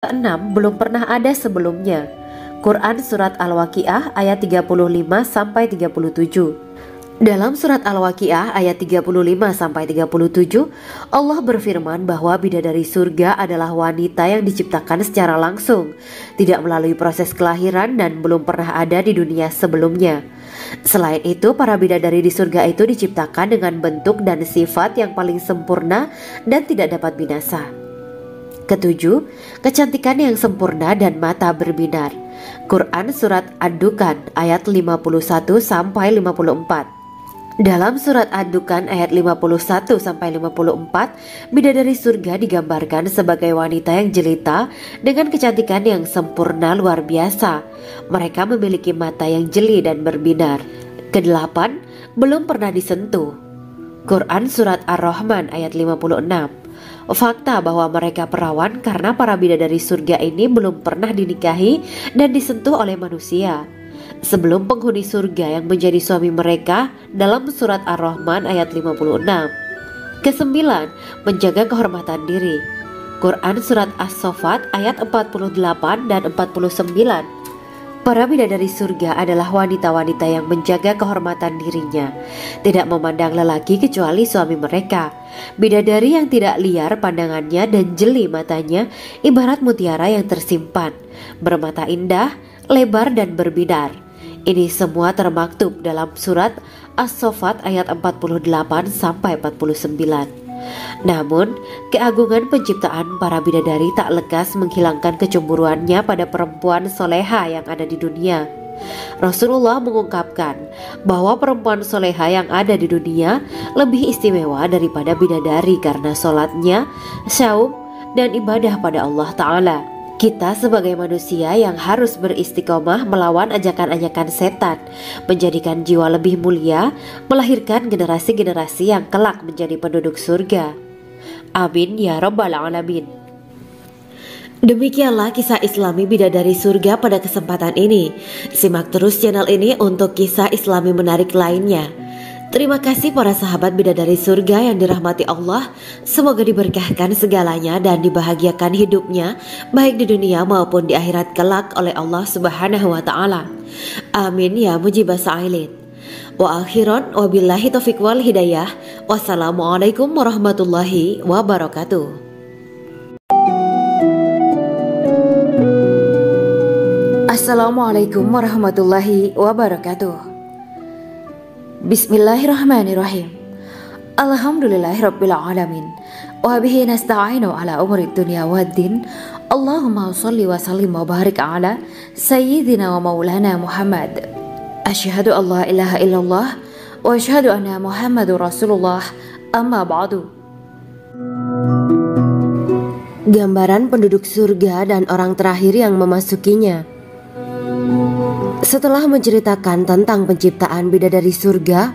Keenam belum pernah ada sebelumnya. Quran Surat Al-Waqiah ayat 35-37. Dalam surat Al-Waqiah ayat 35-37, Allah berfirman bahwa bidadari surga adalah wanita yang diciptakan secara langsung, tidak melalui proses kelahiran dan belum pernah ada di dunia sebelumnya. Selain itu, para bidadari di surga itu diciptakan dengan bentuk dan sifat yang paling sempurna dan tidak dapat binasa. Ketujuh, kecantikan yang sempurna dan mata berbinar. Quran Surat Ad-Dukhan ayat 51-54. Dalam surat Ad-Dukhan ayat 51-54, bidadari surga digambarkan sebagai wanita yang jelita dengan kecantikan yang sempurna luar biasa. Mereka memiliki mata yang jeli dan berbinar. Kedelapan, belum pernah disentuh. Quran Surat Ar-Rahman ayat 56. Fakta bahwa mereka perawan karena para bidadari surga ini belum pernah dinikahi dan disentuh oleh manusia sebelum penghuni surga yang menjadi suami mereka dalam surat Ar-Rahman ayat 56. Kesembilan, menjaga kehormatan diri. Quran Surat As-Saffat ayat 48 dan 49. Para bidadari surga adalah wanita-wanita yang menjaga kehormatan dirinya, tidak memandang lelaki kecuali suami mereka. Bidadari yang tidak liar pandangannya dan jeli matanya ibarat mutiara yang tersimpan, bermata indah, lebar dan berbinar. Ini semua termaktub dalam surat As-Saffat ayat 48-49. Namun, keagungan penciptaan para bidadari tak lekas menghilangkan kecemburuannya pada perempuan soleha yang ada di dunia. Rasulullah mengungkapkan bahwa perempuan soleha yang ada di dunia lebih istimewa daripada bidadari karena sholatnya, syaum, dan ibadah pada Allah Ta'ala. Kita sebagai manusia yang harus beristiqomah melawan ajakan-ajakan setan, menjadikan jiwa lebih mulia, melahirkan generasi-generasi yang kelak menjadi penduduk surga. Amin ya Rabbal Alamin. Demikianlah kisah Islami bidadari surga pada kesempatan ini. Simak terus channel ini untuk kisah Islami menarik lainnya. Terima kasih para sahabat bidadari surga yang dirahmati Allah. Semoga diberkahkan segalanya dan dibahagiakan hidupnya baik di dunia maupun di akhirat kelak oleh Allah Subhanahu wa Ta'ala. Amin ya mujibah sa'ilin. Wa akhiran wabillahi taufiq wal hidayah. Wassalamualaikum warahmatullahi wabarakatuh. Assalamualaikum warahmatullahi wabarakatuh. Bismillahirrahmanirrahim. Alhamdulillahirabbil alamin. Wa bihi nasta'inu ala umuri dunya waddin. Allahumma shalli wa sallim wa barik ala sayyidina wa maulana Muhammad. Asyhadu an la ilaha illallah wa asyhadu anna Muhammadur Rasulullah. Amma ba'du. Gambaran penduduk surga dan orang terakhir yang memasukinya. Setelah menceritakan tentang penciptaan bidadari surga,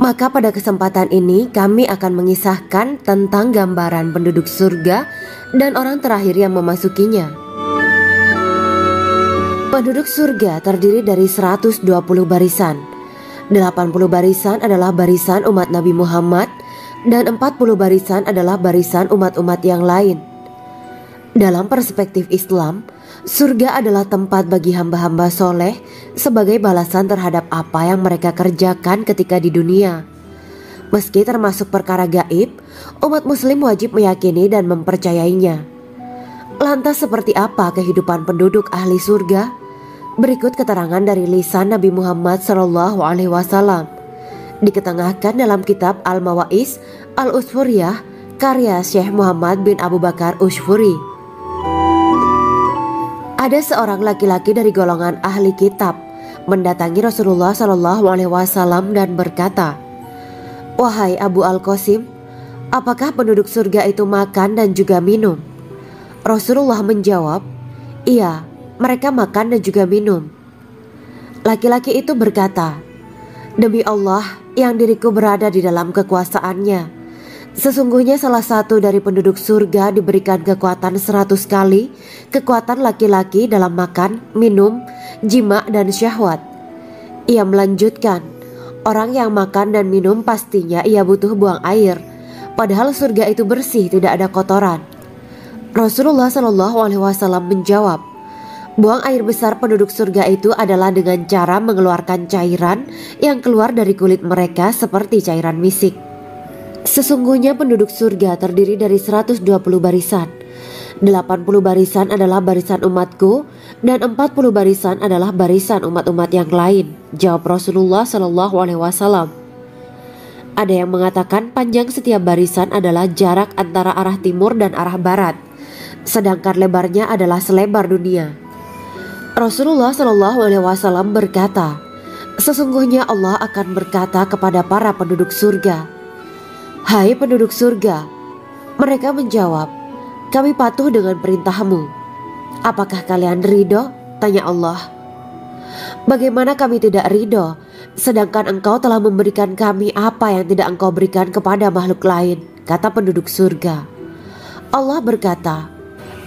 maka pada kesempatan ini kami akan mengisahkan tentang gambaran penduduk surga dan orang terakhir yang memasukinya. Penduduk surga terdiri dari 120 barisan. 80 barisan adalah barisan umat Nabi Muhammad dan 40 barisan adalah barisan umat-umat yang lain. Dalam perspektif Islam, surga adalah tempat bagi hamba-hamba soleh sebagai balasan terhadap apa yang mereka kerjakan ketika di dunia. Meski termasuk perkara gaib, umat muslim wajib meyakini dan mempercayainya. Lantas seperti apa kehidupan penduduk ahli surga? Berikut keterangan dari lisan Nabi Muhammad SAW, diketengahkan dalam kitab Al-Mawaiz Al-Usfuriyah karya Syekh Muhammad bin Abu Bakar Ushfuri. Ada seorang laki-laki dari golongan ahli kitab mendatangi Rasulullah SAW dan berkata, "Wahai Abu Al-Qasim, apakah penduduk surga itu makan dan juga minum?" Rasulullah menjawab, "Iya, mereka makan dan juga minum." Laki-laki itu berkata, "Demi Allah yang diriku berada di dalam kekuasaannya, sesungguhnya salah satu dari penduduk surga diberikan kekuatan 100 kali kekuatan laki-laki dalam makan, minum, jima dan syahwat." Ia melanjutkan, "Orang yang makan dan minum pastinya ia butuh buang air, padahal surga itu bersih, tidak ada kotoran." Rasulullah Shallallahu Alaihi Wasallam menjawab, buang air besar penduduk surga itu adalah dengan cara mengeluarkan cairan yang keluar dari kulit mereka seperti cairan misik. Sesungguhnya penduduk surga terdiri dari 120 barisan. 80 barisan adalah barisan umatku dan 40 barisan adalah barisan umat-umat yang lain, jawab Rasulullah Shallallahu Alaihi Wasallam. Ada yang mengatakan panjang setiap barisan adalah jarak antara arah timur dan arah barat, sedangkan lebarnya adalah selebar dunia. Rasulullah Shallallahu Alaihi Wasallam berkata, sesungguhnya Allah akan berkata kepada para penduduk surga, hai penduduk surga. Mereka menjawab, kami patuh dengan perintahmu. Apakah kalian ridho? Tanya Allah. Bagaimana kami tidak ridho, sedangkan engkau telah memberikan kami apa yang tidak engkau berikan kepada makhluk lain, kata penduduk surga. Allah berkata,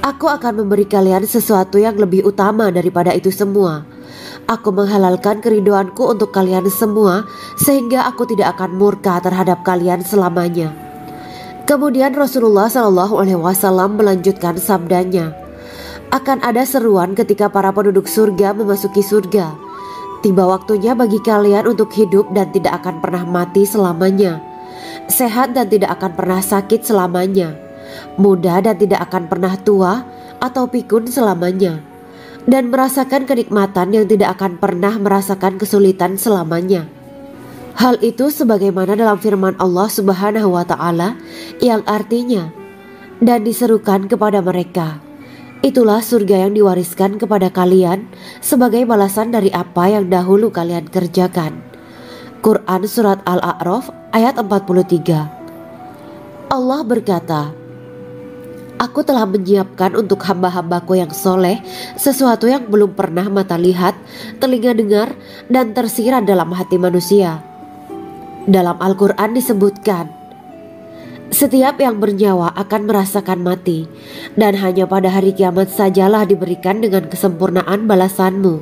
aku akan memberi kalian sesuatu yang lebih utama daripada itu semua. Aku menghalalkan keridoanku untuk kalian semua, sehingga aku tidak akan murka terhadap kalian selamanya. Kemudian Rasulullah Shallallahu Alaihi Wasallam melanjutkan sabdanya, akan ada seruan ketika para penduduk surga memasuki surga. Tiba waktunya bagi kalian untuk hidup dan tidak akan pernah mati selamanya, sehat dan tidak akan pernah sakit selamanya, muda dan tidak akan pernah tua atau pikun selamanya, dan merasakan kenikmatan yang tidak akan pernah merasakan kesulitan selamanya. Hal itu sebagaimana dalam firman Allah Subhanahu wa Ta'ala yang artinya, dan diserukan kepada mereka, itulah surga yang diwariskan kepada kalian sebagai balasan dari apa yang dahulu kalian kerjakan. Quran Surat Al-A'raf ayat 43. Allah berkata, aku telah menyiapkan untuk hamba-hambaku yang soleh sesuatu yang belum pernah mata lihat, telinga dengar, dan tersirat dalam hati manusia. Dalam Al-Quran disebutkan, setiap yang bernyawa akan merasakan mati, dan hanya pada hari kiamat sajalah diberikan dengan kesempurnaan balasanmu.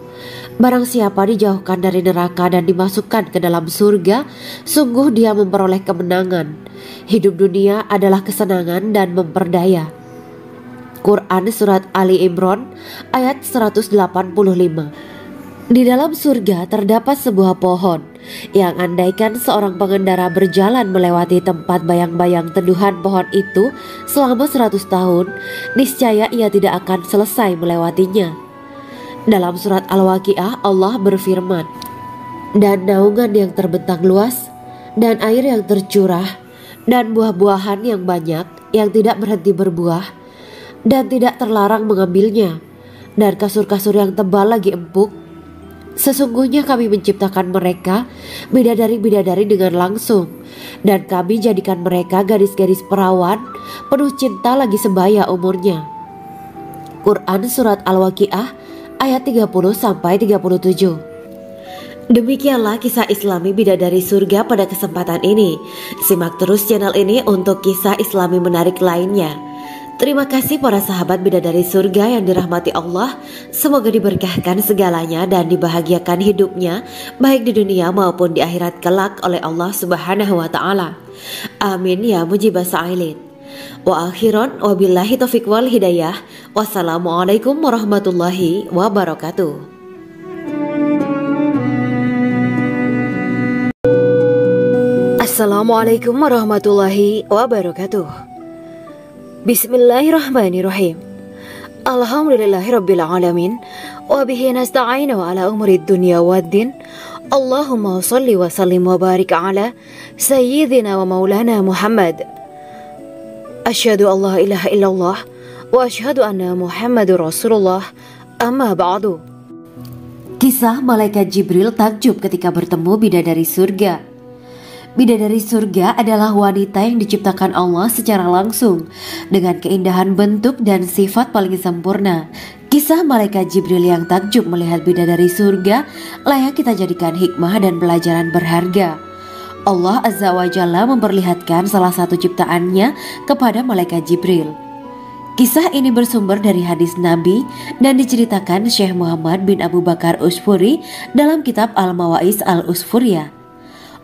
Barang siapa dijauhkan dari neraka dan dimasukkan ke dalam surga, sungguh dia memperoleh kemenangan. Hidup dunia adalah kesenangan dan memperdaya. Quran Surat Ali Imran ayat 185. Di dalam surga terdapat sebuah pohon yang andaikan seorang pengendara berjalan melewati tempat bayang-bayang teduhan pohon itu selama 100 tahun, niscaya ia tidak akan selesai melewatinya. Dalam surat Al-Waqiah Allah berfirman, dan naungan yang terbentang luas, dan air yang tercurah, dan buah-buahan yang banyak yang tidak berhenti berbuah, dan tidak terlarang mengambilnya, dan kasur-kasur yang tebal lagi empuk. Sesungguhnya kami menciptakan mereka bidadari-bidadari dengan langsung, dan kami jadikan mereka gadis-gadis perawan penuh cinta lagi sebaya umurnya. Quran Surat Al-Waqiah ayat 30-37. Demikianlah kisah Islami bidadari surga pada kesempatan ini. Simak terus channel ini untuk kisah Islami menarik lainnya. Terima kasih para sahabat bidadari surga yang dirahmati Allah. Semoga diberkahkan segalanya dan dibahagiakan hidupnya, baik di dunia maupun di akhirat kelak oleh Allah Subhanahu wa Ta'ala. Amin ya mujibah sa'ilin. Wa akhiran wabillahi taufiq wal hidayah. Wassalamualaikum warahmatullahi wabarakatuh. Assalamualaikum warahmatullahi wabarakatuh. Bismillahirrahmanirrahim. Alhamdulillahirabbil alamin wa bihi nasta'inu ala umuri dunya waddin. Allahumma shalli wa sallim wa barik ala sayyidina wa maulana Muhammad. Asyhadu an la ilaha illallah wa asyhadu anna Muhammadur Rasulullah. Amma ba'du. Kisah malaikat Jibril takjub ketika bertemu bidadari surga. Bidadari surga adalah wanita yang diciptakan Allah secara langsung dengan keindahan bentuk dan sifat paling sempurna. Kisah malaikat Jibril yang takjub melihat bidadari surga layak kita jadikan hikmah dan pelajaran berharga. Allah Azza wa Jalla memperlihatkan salah satu ciptaannya kepada malaikat Jibril. Kisah ini bersumber dari hadis Nabi dan diceritakan Syekh Muhammad bin Abu Bakar Usfuri dalam kitab Al-Mawaiz Al-Usfuriyah.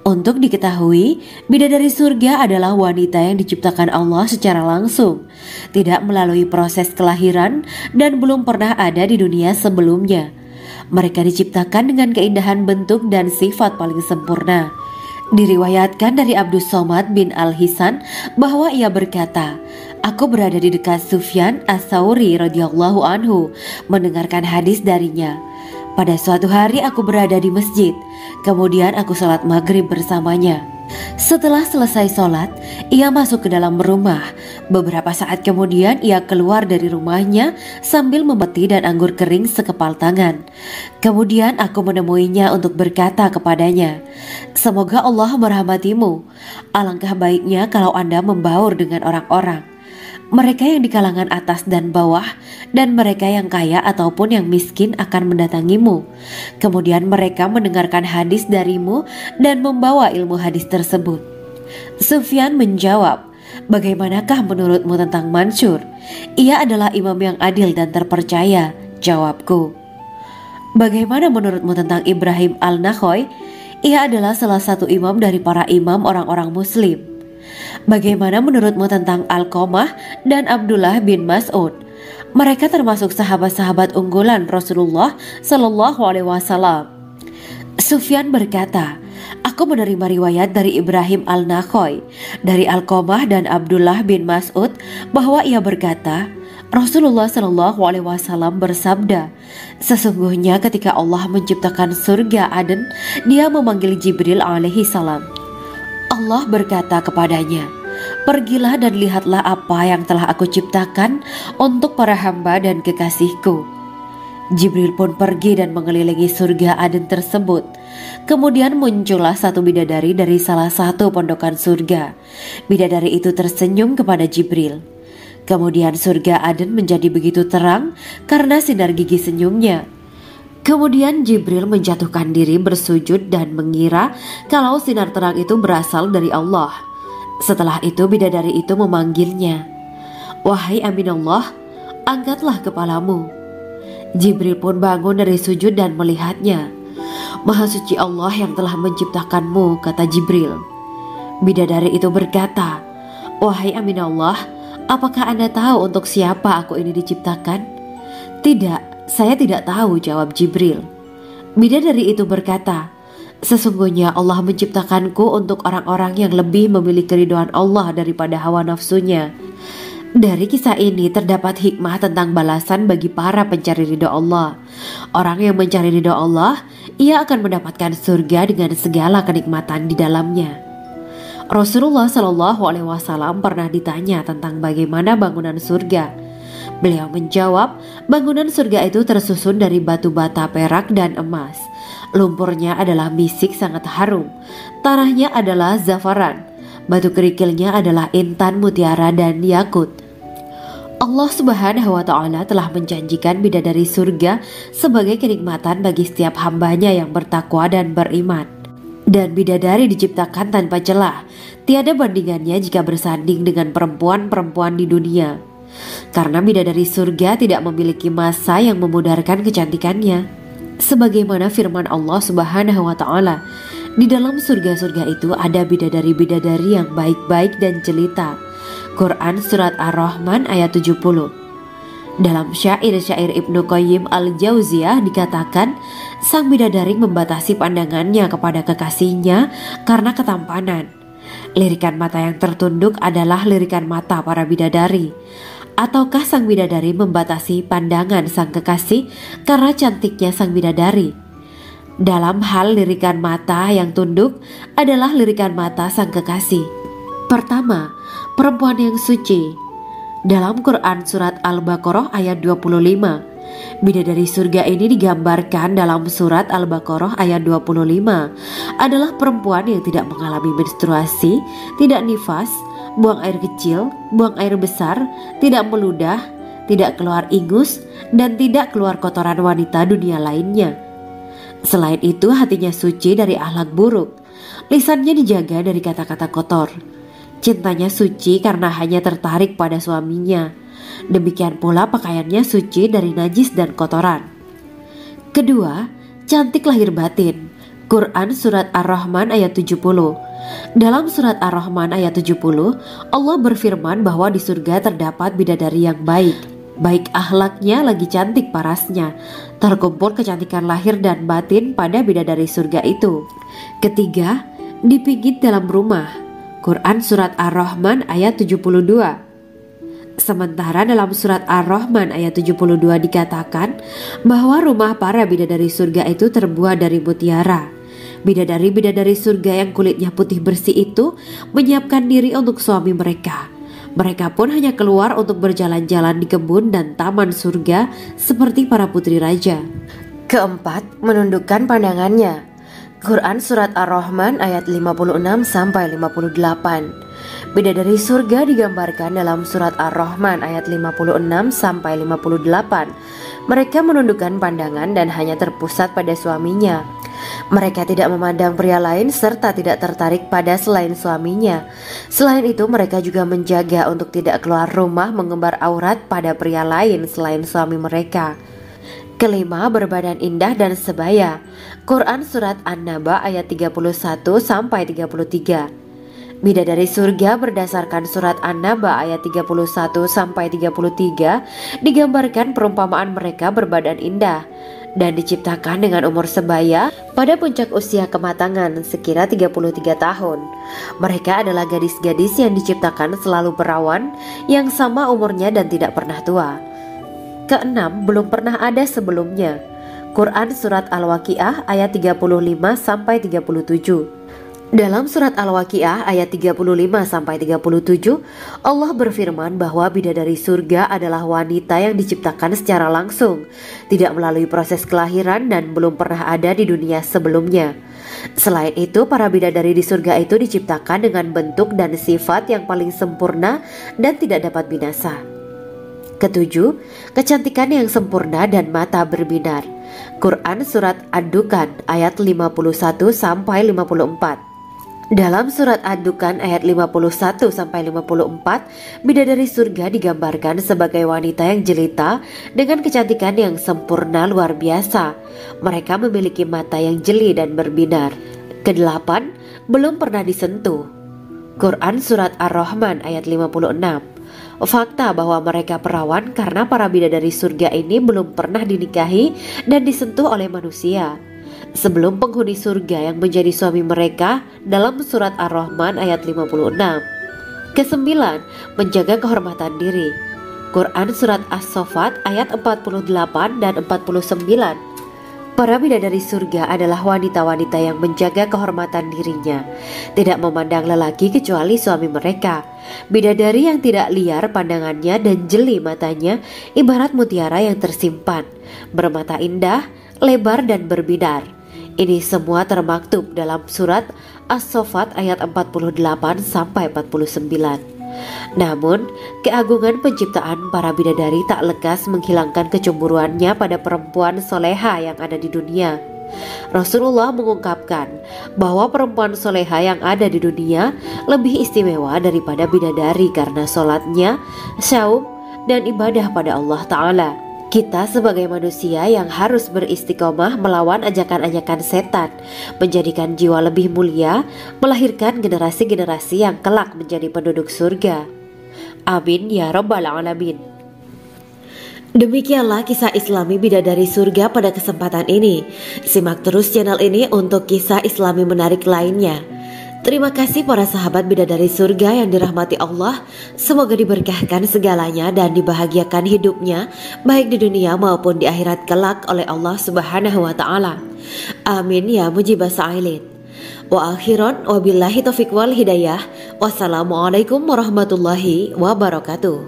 Untuk diketahui, bidadari surga adalah wanita yang diciptakan Allah secara langsung, tidak melalui proses kelahiran dan belum pernah ada di dunia sebelumnya. Mereka diciptakan dengan keindahan bentuk dan sifat paling sempurna. Diriwayatkan dari Abdus Somad bin Al-Hisan bahwa ia berkata, "Aku berada di dekat Sufyan As-Tsauri radhiyallahu anhu mendengarkan hadis darinya. Pada suatu hari aku berada di masjid, kemudian aku sholat maghrib bersamanya. Setelah selesai sholat, ia masuk ke dalam rumah. Beberapa saat kemudian ia keluar dari rumahnya sambil memeti dan anggur kering sekepal tangan. Kemudian aku menemuinya untuk berkata kepadanya, 'Semoga Allah merahmatimu. Alangkah baiknya kalau Anda membaur dengan orang-orang. Mereka yang di kalangan atas dan bawah, dan mereka yang kaya ataupun yang miskin akan mendatangimu. Kemudian mereka mendengarkan hadis darimu dan membawa ilmu hadis tersebut.' Sufyan menjawab, 'Bagaimanakah menurutmu tentang Mansur? Ia adalah imam yang adil dan terpercaya.' Jawabku, 'Bagaimana menurutmu tentang Ibrahim Al-Nakhoy? Ia adalah salah satu imam dari para imam orang-orang muslim.' 'Bagaimana menurutmu tentang Alqamah dan Abdullah bin Mas'ud? Mereka termasuk sahabat-sahabat unggulan Rasulullah Shallallahu Alaihi Wasallam.' Sufyan berkata, 'Aku menerima riwayat dari Ibrahim Al-Nakhoy, dari Alqamah dan Abdullah bin Mas'ud bahwa ia berkata, Rasulullah Shallallahu Alaihi Wasallam bersabda, sesungguhnya ketika Allah menciptakan surga Aden, Dia memanggil Jibril alaihi salam. Allah berkata kepadanya, pergilah dan lihatlah apa yang telah aku ciptakan untuk para hamba dan kekasihku. Jibril pun pergi dan mengelilingi surga Aden tersebut. Kemudian muncullah satu bidadari dari salah satu pondokan surga. Bidadari itu tersenyum kepada Jibril. Kemudian surga Aden menjadi begitu terang karena sinar gigi senyumnya. Kemudian Jibril menjatuhkan diri bersujud dan mengira kalau sinar terang itu berasal dari Allah. Setelah itu bidadari itu memanggilnya, wahai Aminullah, angkatlah kepalamu. Jibril pun bangun dari sujud dan melihatnya. Maha suci Allah yang telah menciptakanmu, kata Jibril. Bidadari itu berkata, wahai Aminullah, apakah Anda tahu untuk siapa aku ini diciptakan? Tidak, saya tidak tahu, jawab Jibril. Bidadari itu berkata, sesungguhnya Allah menciptakanku untuk orang-orang yang lebih memilih keridhaan Allah daripada hawa nafsunya. Dari kisah ini terdapat hikmah tentang balasan bagi para pencari ridha Allah. Orang yang mencari ridha Allah, ia akan mendapatkan surga dengan segala kenikmatan di dalamnya. Rasulullah Shallallahu Alaihi Wasallam pernah ditanya tentang bagaimana bangunan surga. Beliau menjawab, bangunan surga itu tersusun dari batu bata, perak, dan emas. Lumpurnya adalah misik sangat harum. Tanahnya adalah zafaran. Batu kerikilnya adalah intan, mutiara, dan yakut. Allah Subhanahu wa Ta'ala telah menjanjikan bidadari surga sebagai kenikmatan bagi setiap hambanya yang bertakwa dan beriman. Dan bidadari diciptakan tanpa celah. Tiada bandingannya jika bersanding dengan perempuan-perempuan di dunia. Karena bidadari surga tidak memiliki masa yang memudarkan kecantikannya. Sebagaimana firman Allah Subhanahu wa Ta'ala, di dalam surga-surga itu ada bidadari-bidadari yang baik-baik dan jelita. Quran Surat Ar-Rahman ayat 70. Dalam syair-syair Ibnu Qayyim Al-Jauziyah dikatakan, sang bidadari membatasi pandangannya kepada kekasihnya karena ketampanan. Lirikan mata yang tertunduk adalah lirikan mata para bidadari. Ataukah sang bidadari membatasi pandangan sang kekasih karena cantiknya sang bidadari? Dalam hal lirikan mata yang tunduk adalah lirikan mata sang kekasih. Pertama, perempuan yang suci. Dalam Quran Surat Al-Baqarah ayat 25, bidadari surga ini digambarkan dalam Surat Al-Baqarah ayat 25 adalah perempuan yang tidak mengalami menstruasi, tidak nifas, buang air kecil, buang air besar, tidak meludah, tidak keluar ingus, dan tidak keluar kotoran wanita dunia lainnya. Selain itu hatinya suci dari akhlak buruk, lisannya dijaga dari kata-kata kotor. Cintanya suci karena hanya tertarik pada suaminya. Demikian pula pakaiannya suci dari najis dan kotoran. Kedua, cantik lahir batin. Quran Surat Ar-Rahman ayat 70. Dalam Surat Ar-Rahman ayat 70, Allah berfirman bahwa di surga terdapat bidadari yang baik. Baik akhlaknya lagi cantik parasnya. Terkumpul kecantikan lahir dan batin pada bidadari surga itu. Ketiga, dipijit dalam rumah. Quran Surat Ar-Rahman ayat 72. Sementara dalam Surat Ar-Rahman ayat 72 dikatakan bahwa rumah para bidadari surga itu terbuat dari mutiara. Bidadari-bidadari surga yang kulitnya putih bersih itu menyiapkan diri untuk suami mereka. Mereka pun hanya keluar untuk berjalan-jalan di kebun dan taman surga seperti para putri raja. Keempat, menundukkan pandangannya. Quran Surat Ar-Rahman ayat 56-58. Bidadari surga digambarkan dalam Surat Ar-Rahman ayat 56-58. Mereka menundukkan pandangan dan hanya terpusat pada suaminya. Mereka tidak memandang pria lain serta tidak tertarik pada selain suaminya. Selain itu, mereka juga menjaga untuk tidak keluar rumah mengembar aurat pada pria lain selain suami mereka. Kelima, berbadan indah dan sebaya. Quran Surat An-Naba ayat 31-33. Bidadari surga berdasarkan Surat An-Naba ayat 31-33 digambarkan perumpamaan mereka berbadan indah dan diciptakan dengan umur sebaya pada puncak usia kematangan sekira 33 tahun. Mereka adalah gadis-gadis yang diciptakan selalu perawan yang sama umurnya dan tidak pernah tua. Keenam, belum pernah ada sebelumnya. Quran Surat Al-Waqiah ayat 35-37. Dalam Surat Al-Waqiah ayat 35-37, Allah berfirman bahwa bidadari surga adalah wanita yang diciptakan secara langsung, tidak melalui proses kelahiran dan belum pernah ada di dunia sebelumnya. Selain itu, para bidadari di surga itu diciptakan dengan bentuk dan sifat yang paling sempurna dan tidak dapat binasa. Ketujuh, kecantikan yang sempurna dan mata berbinar. Quran Surat Ad-Dukhan ayat 51-54. Dalam Surat Ad-Dukhan ayat 51-54, bidadari surga digambarkan sebagai wanita yang jelita dengan kecantikan yang sempurna luar biasa. Mereka memiliki mata yang jeli dan berbinar. Kedelapan, belum pernah disentuh. Quran Surat Ar-Rahman ayat 56. Fakta bahwa mereka perawan karena para bidadari surga ini belum pernah dinikahi dan disentuh oleh manusia sebelum penghuni surga yang menjadi suami mereka dalam Surat Ar-Rahman ayat 56. Kesembilan, menjaga kehormatan diri. Quran Surat As-Saffat ayat 48 dan 49. Para bidadari surga adalah wanita-wanita yang menjaga kehormatan dirinya, tidak memandang lelaki kecuali suami mereka. Bidadari yang tidak liar pandangannya dan jeli matanya ibarat mutiara yang tersimpan, bermata indah, lebar dan berbinar. Ini semua termaktub dalam Surat As-Saffat ayat 48-49. Namun, keagungan penciptaan para bidadari tak lekas menghilangkan kecemburuannya pada perempuan soleha yang ada di dunia. Rasulullah mengungkapkan bahwa perempuan soleha yang ada di dunia lebih istimewa daripada bidadari karena sholatnya, syaum, dan ibadah pada Allah Ta'ala. Kita sebagai manusia yang harus beristiqomah melawan ajakan-ajakan setan, menjadikan jiwa lebih mulia, melahirkan generasi-generasi yang kelak menjadi penduduk surga. Amin ya Rabbal Alamin. Demikianlah kisah Islami bidadari surga pada kesempatan ini. Simak terus channel ini untuk kisah Islami menarik lainnya. Terima kasih para sahabat bidadari surga yang dirahmati Allah. Semoga diberkahkan segalanya dan dibahagiakan hidupnya baik di dunia maupun di akhirat kelak oleh Allah Subhanahu wa Ta'ala. Amin ya mujibah sa'ilin. Wa akhiran wabillahi taufiq wal hidayah. Wassalamualaikum warahmatullahi wabarakatuh.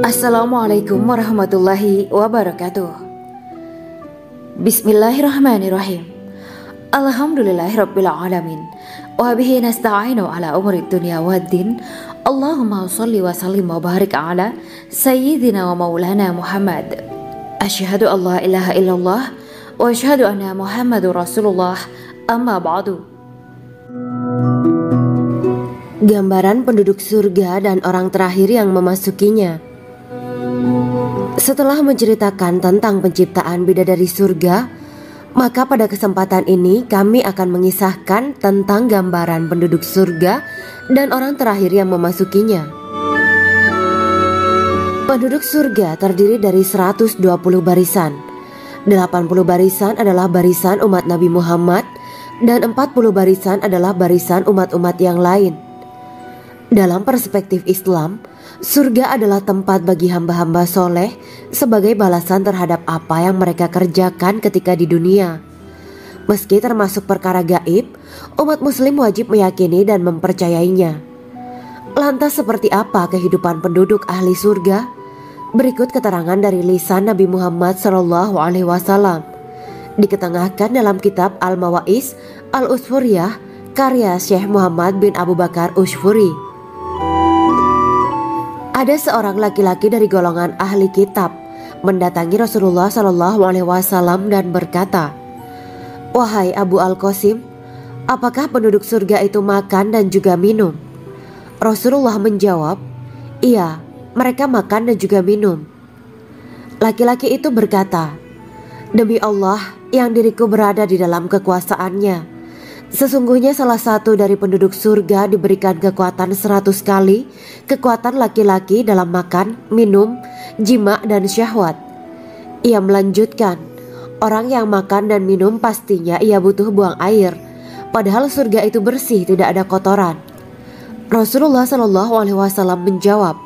Assalamualaikum warahmatullahi wabarakatuh. Bismillahirrahmanirrahim. Alhamdulillahirabbil alamin. Wa bihi nasta'inu ala umuri dunya waddin. Allahumma shalli wa sallim wa barik ala sayyidina wa maulana Muhammad. Asyhadu an la ilaha illallah wa asyhadu anna Muhammadur Rasulullah. Amma ba'du. Gambaran penduduk surga dan orang terakhir yang memasukinya. Setelah menceritakan tentang penciptaan bidadari surga, maka pada kesempatan ini kami akan mengisahkan tentang gambaran penduduk surga dan orang terakhir yang memasukinya. Penduduk surga terdiri dari 120 barisan. 80 barisan adalah barisan umat Nabi Muhammad dan 40 barisan adalah barisan umat-umat yang lain. Dalam perspektif Islam, surga adalah tempat bagi hamba-hamba soleh sebagai balasan terhadap apa yang mereka kerjakan ketika di dunia. Meski termasuk perkara gaib, umat muslim wajib meyakini dan mempercayainya. Lantas seperti apa kehidupan penduduk ahli surga? Berikut keterangan dari lisan Nabi Muhammad SAW, diketengahkan dalam kitab Al-Mawa'is Al-Usfuriyah karya Syekh Muhammad bin Abu Bakar Ushfuri. Ada seorang laki-laki dari golongan ahli kitab mendatangi Rasulullah SAW dan berkata, "Wahai Abu Al-Qasim, apakah penduduk surga itu makan dan juga minum?" Rasulullah menjawab, "Iya, mereka makan dan juga minum." Laki-laki itu berkata, "Demi Allah yang diriku berada di dalam kekuasaannya, sesungguhnya salah satu dari penduduk surga diberikan kekuatan 100 kali kekuatan laki-laki dalam makan, minum, jima dan syahwat." Ia melanjutkan, "Orang yang makan dan minum pastinya ia butuh buang air, padahal surga itu bersih, tidak ada kotoran." Rasulullah SAW menjawab,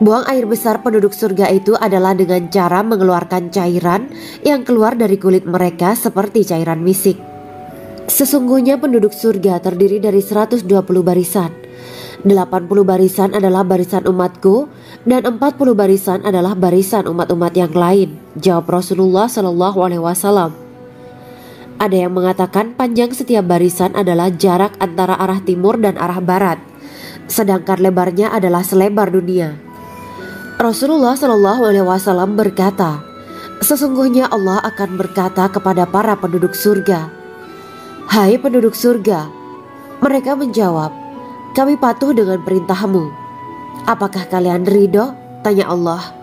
"Buang air besar penduduk surga itu adalah dengan cara mengeluarkan cairan yang keluar dari kulit mereka seperti cairan misik." Sesungguhnya penduduk surga terdiri dari 120 barisan. 80 barisan adalah barisan umatku dan 40 barisan adalah barisan umat-umat yang lain, jawab Rasulullah SAW. Ada yang mengatakan panjang setiap barisan adalah jarak antara arah timur dan arah barat, sedangkan lebarnya adalah selebar dunia. Rasulullah SAW berkata, "Sesungguhnya Allah akan berkata kepada para penduduk surga, 'Hai penduduk surga,' mereka menjawab, 'Kami patuh dengan perintahmu.' 'Apakah kalian ridho?' tanya Allah.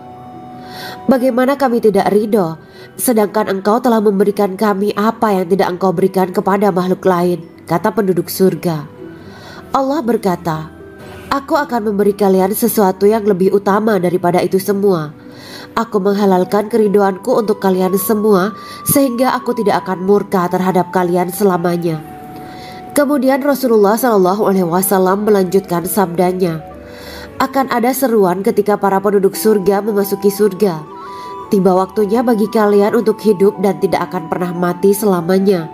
'Bagaimana kami tidak ridho, sedangkan engkau telah memberikan kami apa yang tidak engkau berikan kepada makhluk lain,' kata penduduk surga. Allah berkata, 'Aku akan memberi kalian sesuatu yang lebih utama daripada itu semua. Aku menghalalkan keridoanku untuk kalian semua sehingga aku tidak akan murka terhadap kalian selamanya.'" Kemudian Rasulullah SAW melanjutkan sabdanya, "Akan ada seruan ketika para penduduk surga memasuki surga. Tiba waktunya bagi kalian untuk hidup dan tidak akan pernah mati selamanya,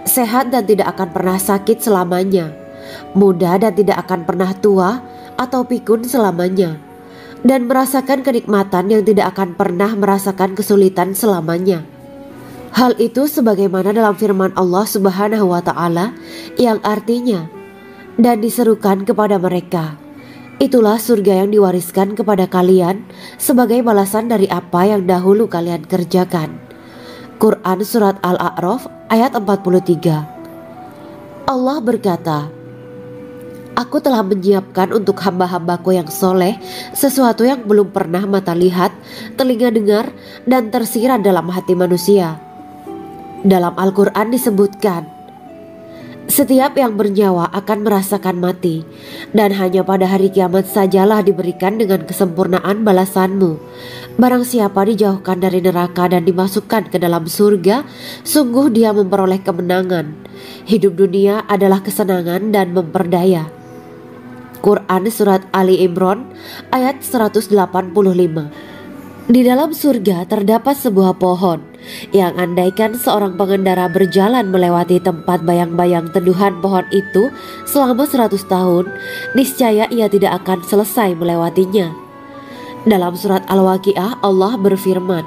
sehat dan tidak akan pernah sakit selamanya, muda dan tidak akan pernah tua atau pikun selamanya, dan merasakan kenikmatan yang tidak akan pernah merasakan kesulitan selamanya." Hal itu sebagaimana dalam firman Allah Subhanahu wa Ta'ala yang artinya, "Dan diserukan kepada mereka, itulah surga yang diwariskan kepada kalian sebagai balasan dari apa yang dahulu kalian kerjakan." Quran Surat Al-A'raf ayat 43. Allah berkata, "Aku telah menyiapkan untuk hamba-hambaku yang soleh sesuatu yang belum pernah mata lihat, telinga dengar, dan tersirat dalam hati manusia." Dalam Al-Quran disebutkan, "Setiap yang bernyawa akan merasakan mati, dan hanya pada hari kiamat sajalah diberikan dengan kesempurnaan balasanmu. Barang siapa dijauhkan dari neraka dan dimasukkan ke dalam surga, sungguh dia memperoleh kemenangan. Hidup dunia adalah kesenangan dan memperdaya." Quran Surat Ali Imran ayat 185. Di dalam surga terdapat sebuah pohon yang andaikan seorang pengendara berjalan melewati tempat bayang-bayang teduhan pohon itu selama 100 tahun, niscaya ia tidak akan selesai melewatinya. Dalam surat Al-Waqiah Allah berfirman,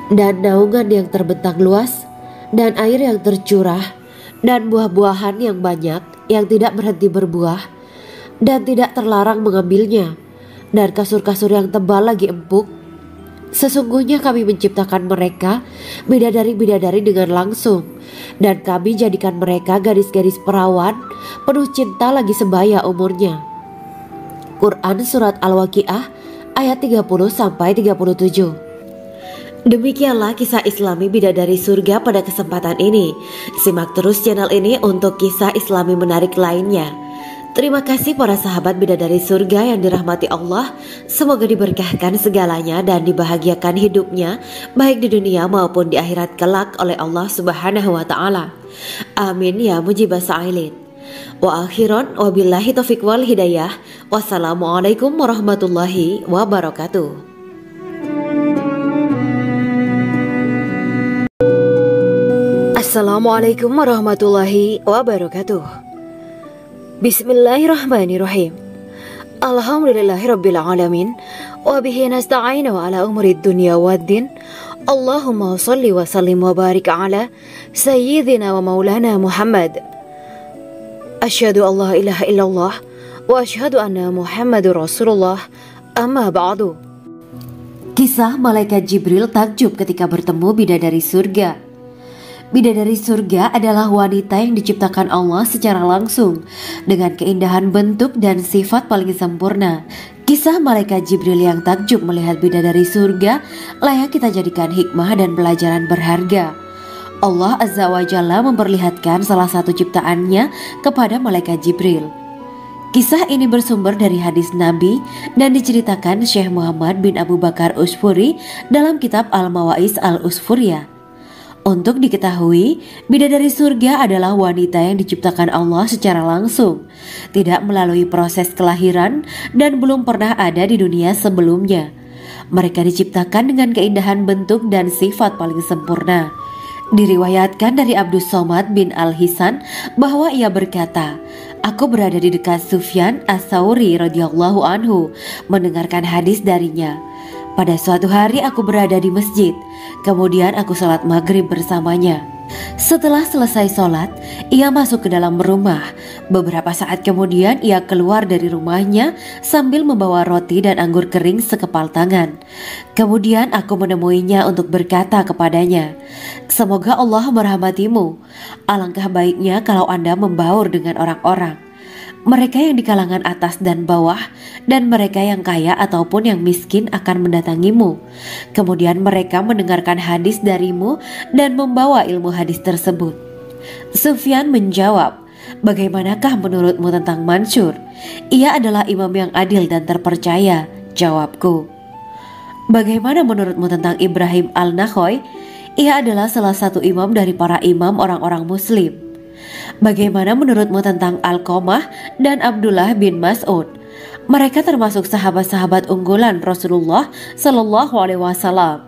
"Dan naungan yang terbentang luas, dan air yang tercurah, dan buah-buahan yang banyak yang tidak berhenti berbuah, dan tidak terlarang mengambilnya, dan kasur-kasur yang tebal lagi empuk. Sesungguhnya kami menciptakan mereka bidadari-bidadari dengan langsung, dan kami jadikan mereka gadis-gadis perawan penuh cinta lagi sebaya umurnya." Quran Surat Al-Waqiah ayat 30-37. Demikianlah kisah Islami Bidadari Surga pada kesempatan ini. Simak terus channel ini untuk kisah Islami menarik lainnya. Terima kasih para sahabat Bidadari Surga yang dirahmati Allah. Semoga diberkahkan segalanya dan dibahagiakan hidupnya, baik di dunia maupun di akhirat kelak oleh Allah Subhanahu wa Ta'ala. Amin ya mujibah sa'ilin. Wa akhiran wabillahi taufiq wal hidayah. Wassalamualaikum warahmatullahi wabarakatuh. Assalamualaikum warahmatullahi wabarakatuh. Bismillahirrahmanirrahim. Alhamdulillahirabbil alamin wa bihi nasta'inu ala umuri dunya waddin. Allahumma shalli wa sallim wa barik ala sayyidina wa maulana Muhammad. Asyhadu an la ilaha illallah wa asyhadu anna Muhammadur Rasulullah. Amma ba'du. Kisah malaikat Jibril takjub ketika bertemu bidadari surga. Bidadari surga adalah wanita yang diciptakan Allah secara langsung dengan keindahan bentuk dan sifat paling sempurna. Kisah malaikat Jibril yang takjub melihat bidadari surga layak kita jadikan hikmah dan pelajaran berharga. Allah Azza wa Jalla memperlihatkan salah satu ciptaannya kepada malaikat Jibril. Kisah ini bersumber dari hadis Nabi dan diceritakan Syekh Muhammad bin Abu Bakar Usfuri dalam kitab Al-Mawaiz Al-Usfuriyah. Untuk diketahui, bidadari surga adalah wanita yang diciptakan Allah secara langsung, tidak melalui proses kelahiran dan belum pernah ada di dunia sebelumnya. Mereka diciptakan dengan keindahan bentuk dan sifat paling sempurna. Diriwayatkan dari Abdus Somad bin Al-Hisan bahwa ia berkata, "Aku berada di dekat Sufyan As-Sauri radhiyallahu anhu mendengarkan hadis darinya. Pada suatu hari aku berada di masjid, kemudian aku sholat maghrib bersamanya. Setelah selesai sholat, ia masuk ke dalam rumah. Beberapa saat kemudian ia keluar dari rumahnya sambil membawa roti dan anggur kering sekepal tangan. Kemudian aku menemuinya untuk berkata kepadanya, 'Semoga Allah merahmatimu. Alangkah baiknya kalau Anda membaur dengan orang-orang. Mereka yang di kalangan atas dan bawah, dan mereka yang kaya ataupun yang miskin akan mendatangimu. Kemudian mereka mendengarkan hadis darimu dan membawa ilmu hadis tersebut.' Sufyan menjawab, 'Bagaimanakah menurutmu tentang Mansur? Ia adalah imam yang adil dan terpercaya.' Jawabku. 'Bagaimana menurutmu tentang Ibrahim Al-Nakhoy? Ia adalah salah satu imam dari para imam orang-orang muslim.' 'Bagaimana menurutmu tentang Alqamah dan Abdullah bin Mas'ud? Mereka termasuk sahabat-sahabat unggulan Rasulullah Sallallahu Alaihi Wasallam.'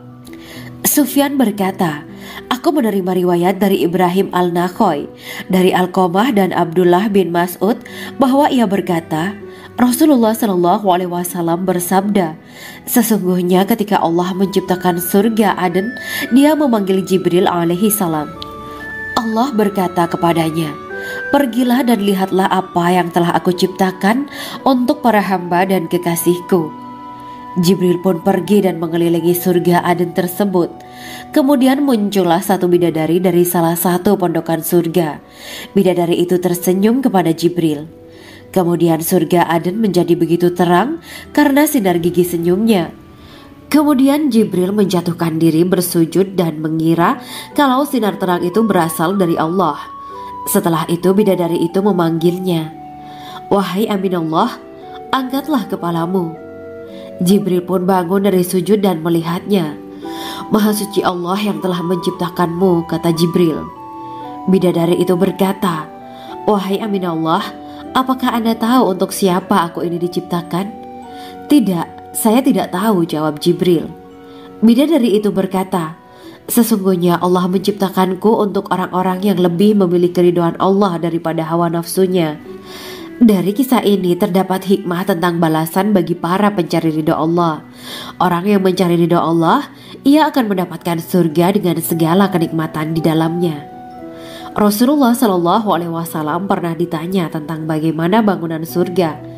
Sufyan berkata, 'Aku menerima riwayat dari Ibrahim Al-Nakhoy, dari Alqamah dan Abdullah bin Mas'ud bahwa ia berkata, Rasulullah Sallallahu Alaihi Wasallam bersabda, sesungguhnya ketika Allah menciptakan surga Aden, Dia memanggil Jibril alaihi salam. Allah berkata kepadanya, pergilah dan lihatlah apa yang telah aku ciptakan untuk para hamba dan kekasihku. Jibril pun pergi dan mengelilingi surga Aden tersebut. Kemudian muncullah satu bidadari dari salah satu pondokan surga. Bidadari itu tersenyum kepada Jibril. Kemudian surga Aden menjadi begitu terang karena sinar gigi senyumnya. Kemudian Jibril menjatuhkan diri bersujud dan mengira kalau sinar terang itu berasal dari Allah. Setelah itu bidadari itu memanggilnya, wahai Aminullah, angkatlah kepalamu. Jibril pun bangun dari sujud dan melihatnya. Maha suci Allah yang telah menciptakanmu, kata Jibril. Bidadari itu berkata, wahai Aminullah, apakah Anda tahu untuk siapa aku ini diciptakan? Tidak, saya tidak tahu, jawab Jibril. Bidadari itu berkata, sesungguhnya Allah menciptakanku untuk orang-orang yang lebih memilih keridhaan Allah daripada hawa nafsunya. Dari kisah ini terdapat hikmah tentang balasan bagi para pencari ridha Allah. Orang yang mencari ridha Allah, ia akan mendapatkan surga dengan segala kenikmatan di dalamnya. Rasulullah Shallallahu Alaihi Wasallam pernah ditanya tentang bagaimana bangunan surga.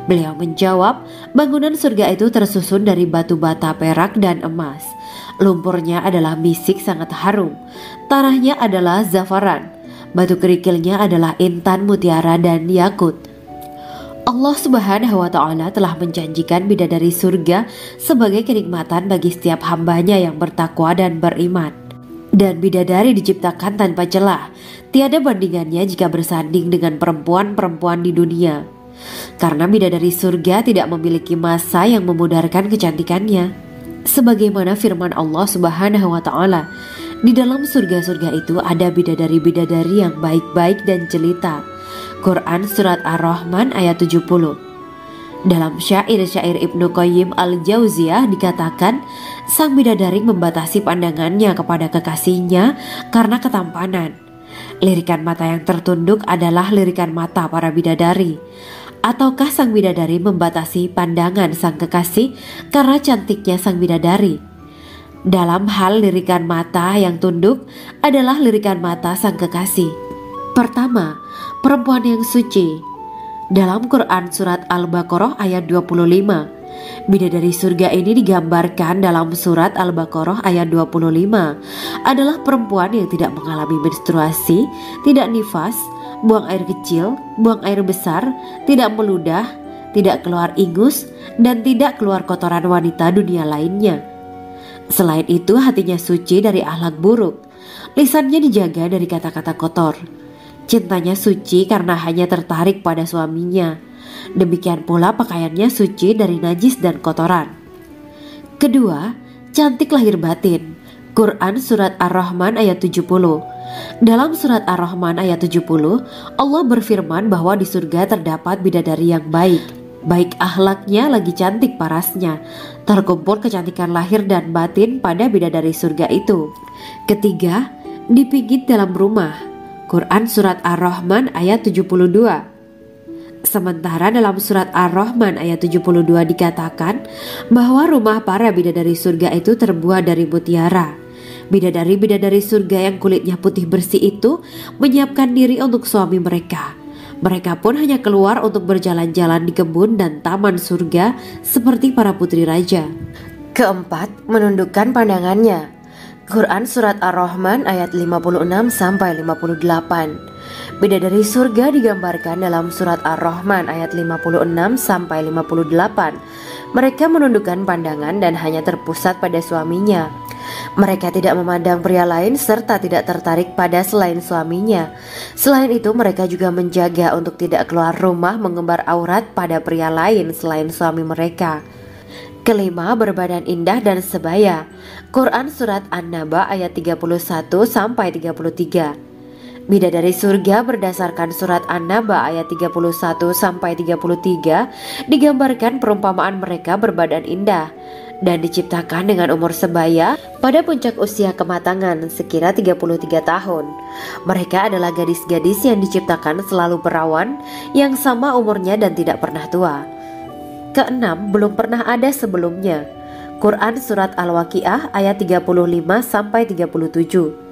Beliau menjawab, bangunan surga itu tersusun dari batu bata, perak, dan emas. Lumpurnya adalah misik sangat harum. Tanahnya adalah zafaran. Batu kerikilnya adalah intan, mutiara, dan yakut. Allah Subhanahu wa Ta'ala telah menjanjikan bidadari surga sebagai kenikmatan bagi setiap hambanya yang bertakwa dan beriman. Dan bidadari diciptakan tanpa celah, tiada bandingannya jika bersanding dengan perempuan-perempuan di dunia. Karena bidadari surga tidak memiliki masa yang memudarkan kecantikannya. Sebagaimana firman Allah Subhanahu wa Ta'ala, di dalam surga-surga itu ada bidadari-bidadari yang baik-baik dan jelita. Quran Surat Ar-Rahman ayat 70. Dalam syair-syair Ibnu Qayyim al-Jauziyah dikatakan, sang bidadari membatasi pandangannya kepada kekasihnya karena ketampanan. Lirikan mata yang tertunduk adalah lirikan mata para bidadari. Ataukah sang bidadari membatasi pandangan sang kekasih karena cantiknya sang bidadari? Dalam hal lirikan mata yang tunduk adalah lirikan mata sang kekasih. Pertama, perempuan yang suci. Dalam Quran Surat Al-Baqarah ayat 25, bidadari surga ini digambarkan dalam Surat Al-Baqarah ayat 25 adalah perempuan yang tidak mengalami menstruasi, tidak nifas, buang air kecil, buang air besar, tidak meludah, tidak keluar ingus, dan tidak keluar kotoran wanita dunia lainnya. Selain itu, hatinya suci dari akhlak buruk, lisannya dijaga dari kata-kata kotor. Cintanya suci karena hanya tertarik pada suaminya. Demikian pula pakaiannya suci dari najis dan kotoran. Kedua, cantik lahir batin. Quran Surat Ar-Rahman ayat 70. Dalam Surat Ar-Rahman ayat 70, Allah berfirman bahwa di surga terdapat bidadari yang baik. Baik akhlaknya lagi cantik parasnya. Terkumpul kecantikan lahir dan batin pada bidadari surga itu. Ketiga, dipijit dalam rumah. Quran Surat Ar-Rahman ayat 72. Sementara dalam Surat Ar-Rahman ayat 72 dikatakan bahwa rumah para bidadari surga itu terbuat dari mutiara. Bidadari-bidadari surga yang kulitnya putih bersih itu menyiapkan diri untuk suami mereka. Mereka pun hanya keluar untuk berjalan-jalan di kebun dan taman surga seperti para putri raja. Keempat, menundukkan pandangannya. Quran Surat Ar-Rahman ayat 56-58. Bidadari surga digambarkan dalam Surat Ar-Rahman ayat 56-58. Mereka menundukkan pandangan dan hanya terpusat pada suaminya. Mereka tidak memandang pria lain serta tidak tertarik pada selain suaminya. Selain itu, mereka juga menjaga untuk tidak keluar rumah mengembar aurat pada pria lain selain suami mereka. Kelima, berbadan indah dan sebaya. Quran Surat An-Naba ayat 31-33. Bidadari surga berdasarkan Surat An-Naba ayat 31-33 digambarkan perumpamaan mereka berbadan indah dan diciptakan dengan umur sebaya pada puncak usia kematangan sekira 33 tahun. Mereka adalah gadis-gadis yang diciptakan selalu perawan yang sama umurnya dan tidak pernah tua. Keenam, belum pernah ada sebelumnya. Quran Surat Al-Waqiah ayat 35-37.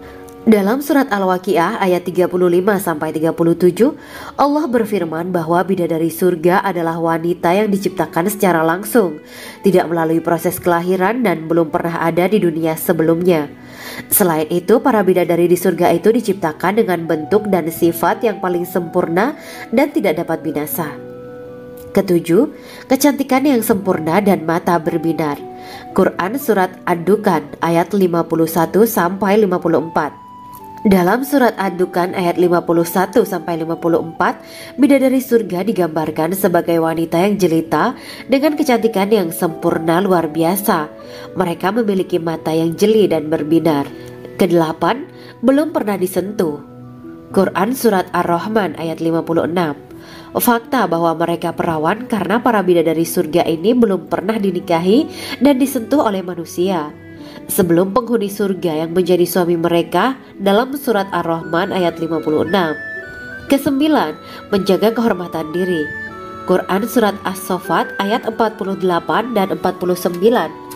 Dalam Surat Al-Waqiah ayat 35-37, Allah berfirman bahwa bidadari surga adalah wanita yang diciptakan secara langsung, tidak melalui proses kelahiran dan belum pernah ada di dunia sebelumnya. Selain itu, para bidadari di surga itu diciptakan dengan bentuk dan sifat yang paling sempurna dan tidak dapat binasa. Ketujuh, kecantikan yang sempurna dan mata berbinar. Quran Surat Ad-Dukhan ayat 51-54. Dalam Surat Ad-Dukhan ayat 51-54, bidadari surga digambarkan sebagai wanita yang jelita dengan kecantikan yang sempurna luar biasa. Mereka memiliki mata yang jeli dan berbinar. Kedelapan, belum pernah disentuh. Quran Surat Ar-Rahman ayat 56. Fakta bahwa mereka perawan karena para bidadari surga ini belum pernah dinikahi dan disentuh oleh manusia sebelum penghuni surga yang menjadi suami mereka dalam Surat Ar-Rahman ayat 56. Kesembilan, menjaga kehormatan diri. Quran Surat As-Saffat ayat 48 dan 49.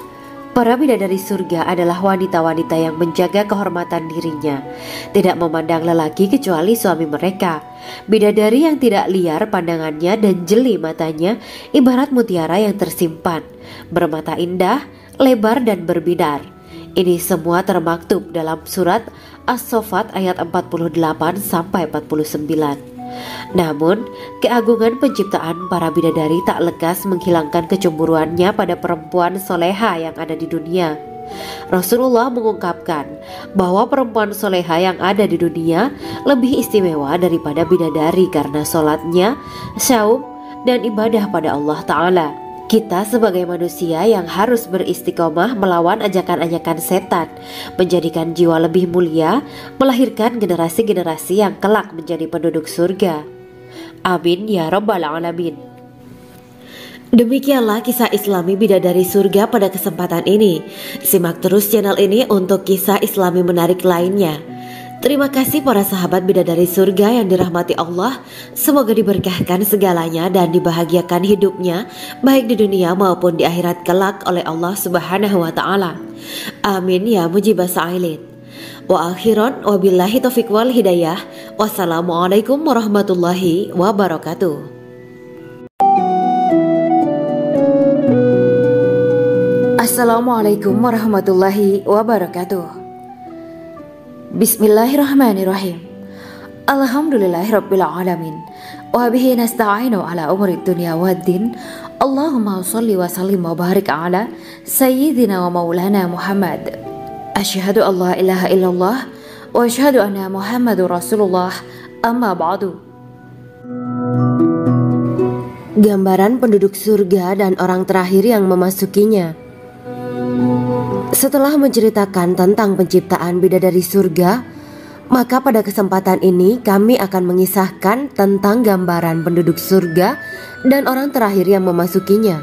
Para bidadari surga adalah wanita-wanita yang menjaga kehormatan dirinya, tidak memandang lelaki kecuali suami mereka. Bidadari yang tidak liar pandangannya dan jeli matanya ibarat mutiara yang tersimpan, bermata indah, lebar dan berbinar. Ini semua termaktub dalam Surat As-Saffat ayat 48-49. Namun, keagungan penciptaan para bidadari tak lekas menghilangkan kecemburuannya pada perempuan soleha yang ada di dunia. Rasulullah mengungkapkan bahwa perempuan soleha yang ada di dunia lebih istimewa daripada bidadari karena sholatnya, saum, dan ibadah pada Allah Ta'ala. Kita sebagai manusia yang harus beristiqomah melawan ajakan-ajakan setan, menjadikan jiwa lebih mulia, melahirkan generasi-generasi yang kelak menjadi penduduk surga. Amin ya Rabbal Alamin. Demikianlah kisah Islami bidadari surga pada kesempatan ini. Simak terus channel ini untuk kisah Islami menarik lainnya. Terima kasih para sahabat bidadari surga yang dirahmati Allah. Semoga diberkahkan segalanya dan dibahagiakan hidupnya, baik di dunia maupun di akhirat kelak oleh Allah Subhanahu wa Ta'ala. Amin ya mujibah sa'ilin. Wa akhiran wabillahi taufiq wal hidayah. Wassalamualaikum warahmatullahi wabarakatuh. Assalamualaikum warahmatullahi wabarakatuh. Bismillahirrahmanirrahim. Alhamdulillahirabbil alamin. Wa bihi nasta'inu ala umuri dunya waddin. Allahumma shalli wa sallim wa barik ala sayyidina wa maulana Muhammad. Asyhadu an la ilaha illallah wa asyhadu anna Muhammadur Rasulullah. Amma ba'du. Gambaran penduduk surga dan orang terakhir yang memasukinya. Setelah menceritakan tentang penciptaan bidadari surga, maka pada kesempatan ini kami akan mengisahkan tentang gambaran penduduk surga dan orang terakhir yang memasukinya.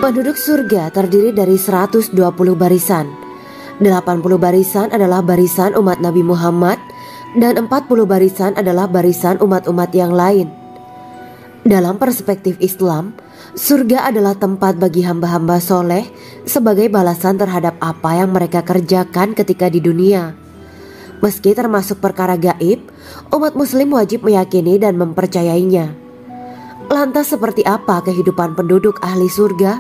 Penduduk surga terdiri dari 120 barisan. 80 barisan adalah barisan umat Nabi Muhammad dan 40 barisan adalah barisan umat-umat yang lain. Dalam perspektif Islam, surga adalah tempat bagi hamba-hamba soleh sebagai balasan terhadap apa yang mereka kerjakan ketika di dunia. Meski termasuk perkara gaib, umat muslim wajib meyakini dan mempercayainya. Lantas seperti apa kehidupan penduduk ahli surga?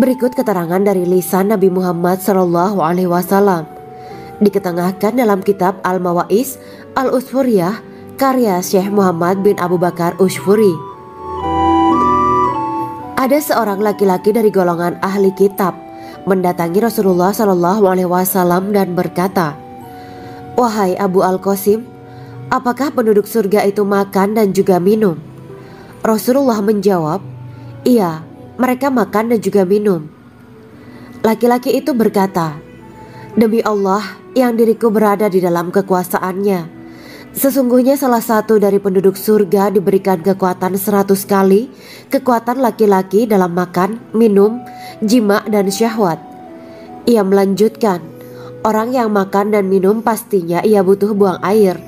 Berikut keterangan dari lisan Nabi Muhammad SAW, diketengahkan dalam kitab Al-Mawa'is Al-Usfuriyah karya Syekh Muhammad bin Abu Bakar Ushfuri. Ada seorang laki-laki dari golongan ahli kitab mendatangi Rasulullah SAW dan berkata, "Wahai Abu Al-Qasim, apakah penduduk surga itu makan dan juga minum?" Rasulullah menjawab, "Iya, mereka makan dan juga minum." Laki-laki itu berkata, "Demi Allah yang diriku berada di dalam kekuasaannya, sesungguhnya salah satu dari penduduk surga diberikan kekuatan 100 kali kekuatan laki-laki dalam makan, minum, jima, dan syahwat." Ia melanjutkan, "Orang yang makan dan minum pastinya ia butuh buang air,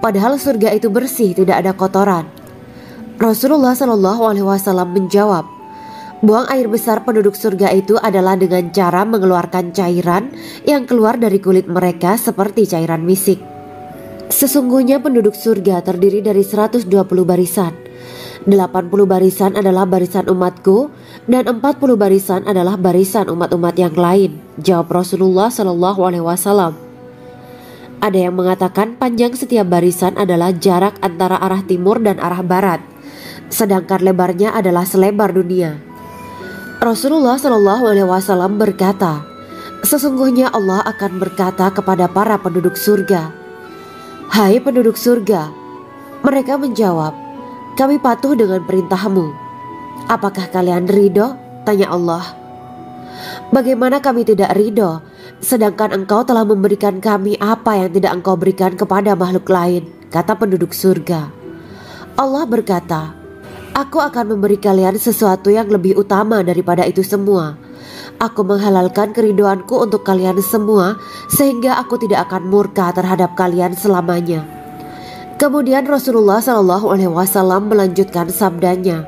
padahal surga itu bersih, tidak ada kotoran." Rasulullah SAW menjawab, "Buang air besar penduduk surga itu adalah dengan cara mengeluarkan cairan yang keluar dari kulit mereka seperti cairan misik." Sesungguhnya penduduk surga terdiri dari 120 barisan. 80 barisan adalah barisan umatku dan 40 barisan adalah barisan umat-umat yang lain, jawab Rasulullah SAW. Ada yang mengatakan panjang setiap barisan adalah jarak antara arah timur dan arah barat, sedangkan lebarnya adalah selebar dunia. Rasulullah SAW berkata, "Sesungguhnya Allah akan berkata kepada para penduduk surga, 'Hai penduduk surga,' mereka menjawab, 'Kami patuh dengan perintahmu.' 'Apakah kalian ridho?' tanya Allah. 'Bagaimana kami tidak ridho, sedangkan engkau telah memberikan kami apa yang tidak engkau berikan kepada makhluk lain,' kata penduduk surga. Allah berkata, 'Aku akan memberi kalian sesuatu yang lebih utama daripada itu semua. Aku menghalalkan keridoanku untuk kalian semua sehingga aku tidak akan murka terhadap kalian selamanya.'" Kemudian Rasulullah SAW melanjutkan sabdanya,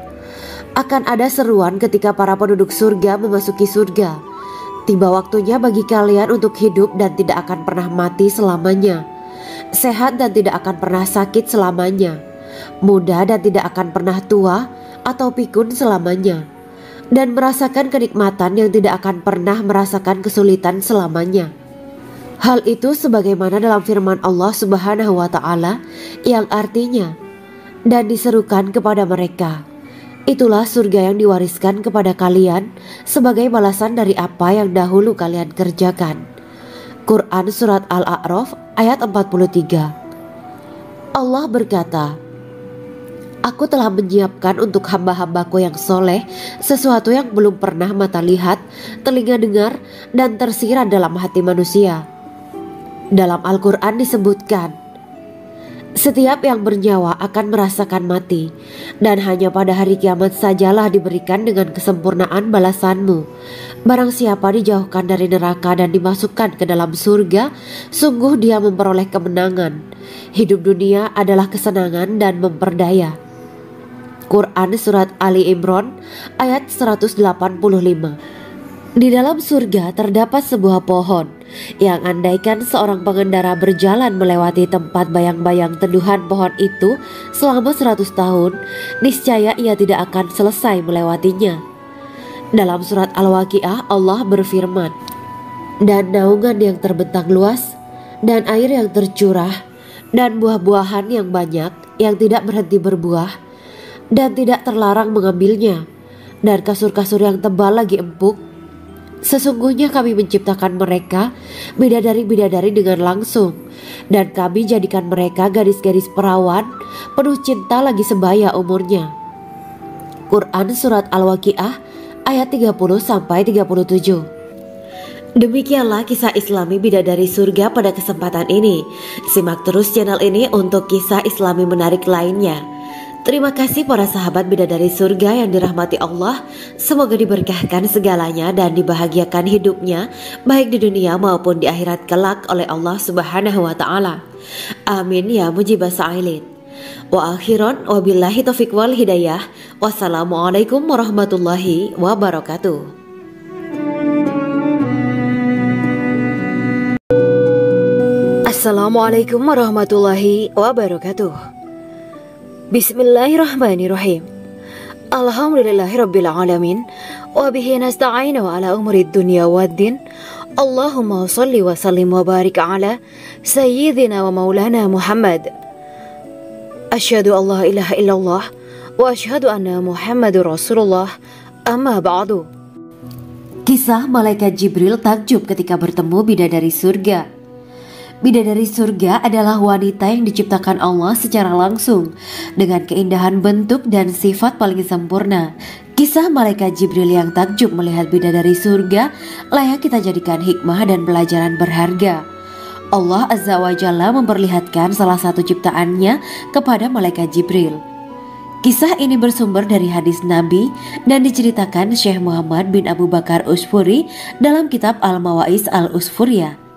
"Akan ada seruan ketika para penduduk surga memasuki surga. Tiba waktunya bagi kalian untuk hidup dan tidak akan pernah mati selamanya, sehat dan tidak akan pernah sakit selamanya, muda dan tidak akan pernah tua atau pikun selamanya, dan merasakan kenikmatan yang tidak akan pernah merasakan kesulitan selamanya." Hal itu sebagaimana dalam firman Allah Subhanahu wa Ta'ala yang artinya, dan diserukan kepada mereka, itulah surga yang diwariskan kepada kalian sebagai balasan dari apa yang dahulu kalian kerjakan. Quran Surat Al-A'raf ayat 43. Allah berkata, Aku telah menyiapkan untuk hamba-hambaku yang soleh sesuatu yang belum pernah mata lihat, telinga dengar, dan tersirat dalam hati manusia. Dalam Al-Quran disebutkan, setiap yang bernyawa akan merasakan mati, dan hanya pada hari kiamat sajalah diberikan dengan kesempurnaan balasanmu. Barang siapa dijauhkan dari neraka dan dimasukkan ke dalam surga, sungguh dia memperoleh kemenangan. Hidup dunia adalah kesenangan dan memperdaya. Quran Surat Ali Imran ayat 185. Di dalam surga terdapat sebuah pohon yang andaikan seorang pengendara berjalan melewati tempat bayang-bayang teduhan pohon itu selama 100 tahun, niscaya ia tidak akan selesai melewatinya. Dalam surat Al-Waqiah Allah berfirman, dan naungan yang terbentang luas, dan air yang tercurah, dan buah-buahan yang banyak yang tidak berhenti berbuah, dan tidak terlarang mengambilnya, dan kasur-kasur yang tebal lagi empuk. Sesungguhnya kami menciptakan mereka bidadari-bidadari dengan langsung, dan kami jadikan mereka gadis-gadis perawan penuh cinta lagi sebaya umurnya. Quran Surat Al-Waqiah ayat 30-37. Demikianlah kisah Islami bidadari surga pada kesempatan ini. Simak terus channel ini untuk kisah Islami menarik lainnya. Terima kasih para sahabat bidadari surga yang dirahmati Allah. Semoga diberkahkan segalanya dan dibahagiakan hidupnya baik di dunia maupun di akhirat kelak oleh Allah Subhanahu wa Ta'ala. Amin ya mujibah sa'ilin. Wa akhiran wabillahi taufiq wal hidayah. Wassalamualaikum warahmatullahi wabarakatuh. Assalamualaikum warahmatullahi wabarakatuh. Bismillahirrahmanirrahim. Alhamdulillahirabbil alamin wa bihi nasta'inu ala umuri dunya waddin. Allahumma shalli wa sallim wa barik ala sayyidina wa maulana Muhammad. Asyhadu an la ilaha illallah wa asyhadu anna Muhammadur Rasulullah. Amma ba'du. Kisah malaikat Jibril takjub ketika bertemu bidadari surga. Bidadari surga adalah wanita yang diciptakan Allah secara langsung dengan keindahan bentuk dan sifat paling sempurna. Kisah malaikat Jibril yang takjub melihat bidadari surga layak kita jadikan hikmah dan pelajaran berharga. Allah Azza wa Jalla memperlihatkan salah satu ciptaannya kepada malaikat Jibril. Kisah ini bersumber dari hadis Nabi dan diceritakan Syekh Muhammad bin Abu Bakar Usfuri dalam kitab Al-Mawaiz Al-Usfuriyah.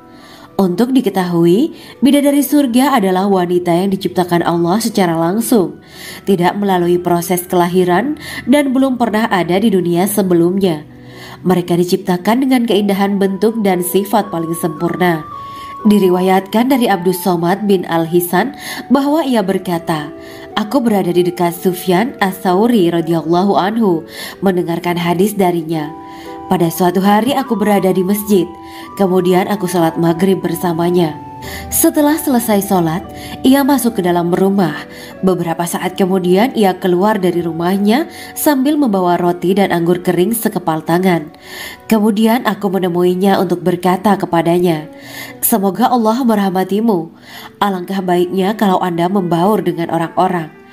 Untuk diketahui, bidadari surga adalah wanita yang diciptakan Allah secara langsung, tidak melalui proses kelahiran dan belum pernah ada di dunia sebelumnya. Mereka diciptakan dengan keindahan bentuk dan sifat paling sempurna. Diriwayatkan dari Abdus Somad bin Al-Hisan bahwa ia berkata, aku berada di dekat Sufyan As-Sauri radhiyallahu anhu mendengarkan hadis darinya. Pada suatu hari aku berada di masjid, kemudian aku sholat maghrib bersamanya. Setelah selesai sholat, ia masuk ke dalam rumah. Beberapa saat kemudian ia keluar dari rumahnya sambil membawa roti dan anggur kering sekepal tangan. Kemudian aku menemuinya untuk berkata kepadanya, semoga Allah merahmatimu. Alangkah baiknya kalau Anda membaur dengan orang-orang,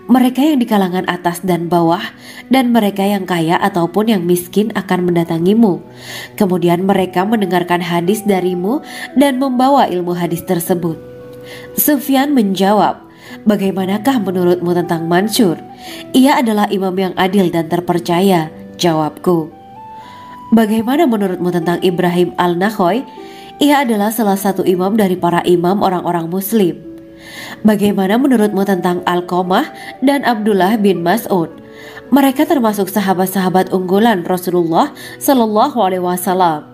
mereka yang di kalangan atas dan bawah, dan mereka yang kaya ataupun yang miskin akan mendatangimu. Kemudian mereka mendengarkan hadis darimu dan membawa ilmu hadis tersebut. Sufyan menjawab, bagaimanakah menurutmu tentang Mansur? Ia adalah imam yang adil dan terpercaya. Jawabku. Bagaimana menurutmu tentang Ibrahim Al-Nakhoy? Ia adalah salah satu imam dari para imam orang-orang muslim. Bagaimana menurutmu tentang Alqamah dan Abdullah bin Mas'ud? Mereka termasuk sahabat-sahabat unggulan Rasulullah Sallallahu Alaihi Wasallam.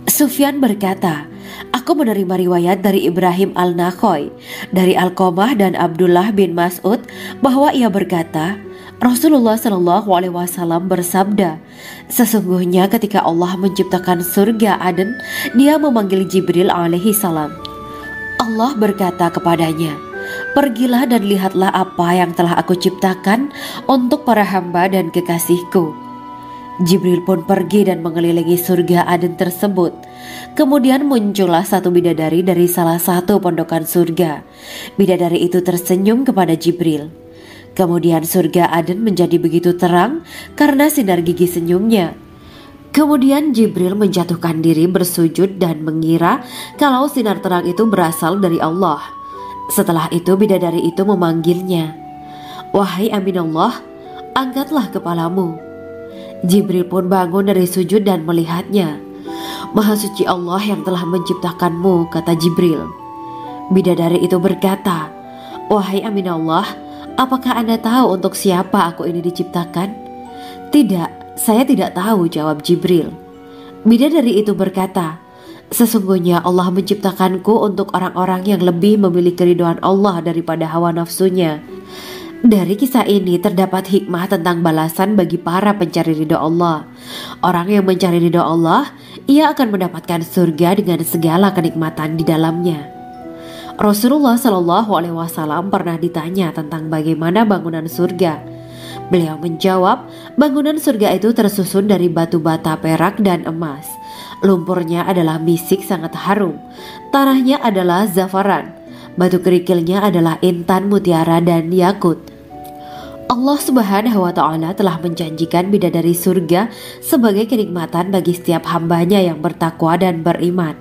Sufyan berkata, aku menerima riwayat dari Ibrahim Al-Nakhoy, dari Alqamah dan Abdullah bin Mas'ud bahwa ia berkata, Rasulullah Shallallahu Alaihi Wasallam bersabda, sesungguhnya ketika Allah menciptakan surga Aden, Dia memanggil Jibril alaihi salam. Allah berkata kepadanya, pergilah dan lihatlah apa yang telah aku ciptakan untuk para hamba dan kekasihku. Jibril pun pergi dan mengelilingi surga Aden tersebut. Kemudian muncullah satu bidadari dari salah satu pondokan surga. Bidadari itu tersenyum kepada Jibril. Kemudian surga Aden menjadi begitu terang karena sinar gigi senyumnya. Kemudian Jibril menjatuhkan diri bersujud dan mengira kalau sinar terang itu berasal dari Allah. Setelah itu bidadari itu memanggilnya, wahai Aminullah, angkatlah kepalamu. Jibril pun bangun dari sujud dan melihatnya. Maha suci Allah yang telah menciptakanmu, kata Jibril. Bidadari itu berkata, wahai Aminullah, apakah Anda tahu untuk siapa aku ini diciptakan? Tidak, saya tidak tahu, jawab Jibril. Bidadari itu berkata, sesungguhnya Allah menciptakanku untuk orang-orang yang lebih memilih keridhaan Allah daripada hawa nafsunya. Dari kisah ini terdapat hikmah tentang balasan bagi para pencari ridho Allah. Orang yang mencari ridho Allah, ia akan mendapatkan surga dengan segala kenikmatan di dalamnya. Rasulullah Shallallahu Alaihi Wasallam pernah ditanya tentang bagaimana bangunan surga. Beliau menjawab, bangunan surga itu tersusun dari batu bata, perak, dan emas. Lumpurnya adalah misik sangat harum. Tanahnya adalah zafaran. Batu kerikilnya adalah intan, mutiara, dan yakut. Allah Subhanahu wa Ta'ala telah menjanjikan bidadari surga sebagai kenikmatan bagi setiap hambanya yang bertakwa dan beriman.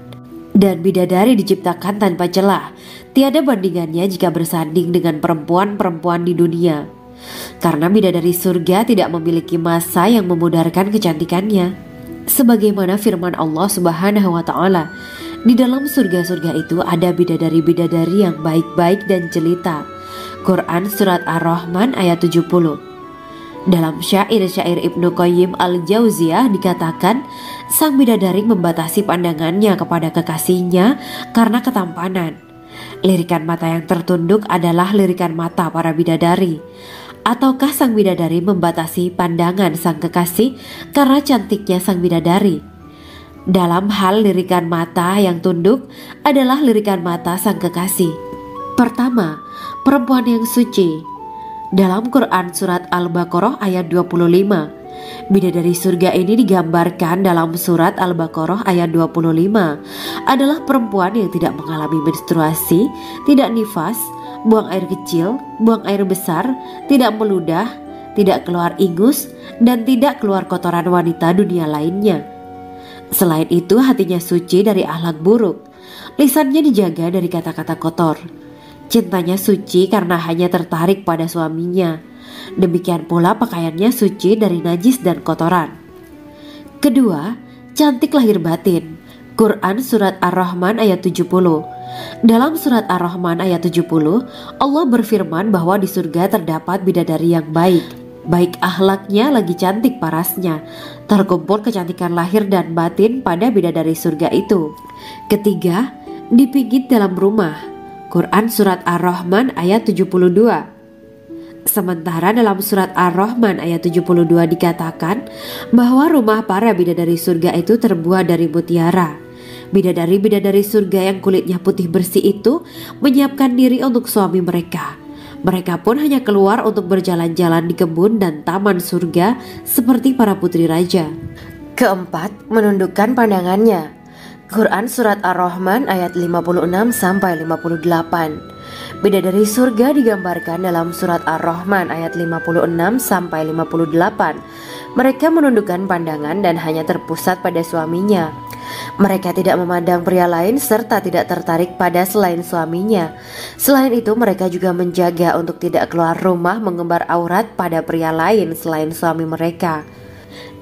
Dan bidadari diciptakan tanpa celah, tiada bandingannya jika bersanding dengan perempuan-perempuan di dunia. Karena bidadari surga tidak memiliki masa yang memudarkan kecantikannya. Sebagaimana firman Allah Subhanahu wa Ta'ala, di dalam surga-surga itu ada bidadari-bidadari yang baik-baik dan jelita. Quran Surat Ar-Rahman ayat 70. Dalam syair-syair Ibnu Qayyim Al-Jauziyah dikatakan, sang bidadari membatasi pandangannya kepada kekasihnya karena ketampanan. Lirikan mata yang tertunduk adalah lirikan mata para bidadari. Ataukah sang bidadari membatasi pandangan sang kekasih karena cantiknya sang bidadari? Dalam hal lirikan mata yang tunduk adalah lirikan mata sang kekasih. Pertama, perempuan yang suci. Dalam Quran Surat Al-Baqarah ayat 25, bidadari surga ini digambarkan dalam Surat Al-Baqarah ayat 25 adalah perempuan yang tidak mengalami menstruasi, tidak nifas, buang air kecil, buang air besar, tidak meludah, tidak keluar ingus, dan tidak keluar kotoran wanita dunia lainnya. Selain itu, hatinya suci dari akhlak buruk, lisannya dijaga dari kata-kata kotor. Cintanya suci karena hanya tertarik pada suaminya. Demikian pula pakaiannya suci dari najis dan kotoran. Kedua, cantik lahir batin. Quran Surat Ar-Rahman ayat 70. Dalam Surat Ar-Rahman ayat 70, Allah berfirman bahwa di surga terdapat bidadari yang baik. Baik akhlaknya lagi cantik parasnya. Terkumpul kecantikan lahir dan batin pada bidadari surga itu. Ketiga, dipijit dalam rumah. Quran Surat Ar-Rahman ayat 72. Sementara dalam Surat Ar-Rahman ayat 72 dikatakan bahwa rumah para bidadari surga itu terbuat dari mutiara. Bidadari-bidadari surga yang kulitnya putih bersih itu menyiapkan diri untuk suami mereka. Mereka pun hanya keluar untuk berjalan-jalan di kebun dan taman surga seperti para putri raja. Keempat, menundukkan pandangannya. Quran Surat Ar-Rahman ayat 56-58. Bidadari surga digambarkan dalam Surat Ar-Rahman ayat 56-58. Mereka menundukkan pandangan dan hanya terpusat pada suaminya. Mereka tidak memandang pria lain serta tidak tertarik pada selain suaminya. Selain itu, mereka juga menjaga untuk tidak keluar rumah mengembar aurat pada pria lain selain suami mereka.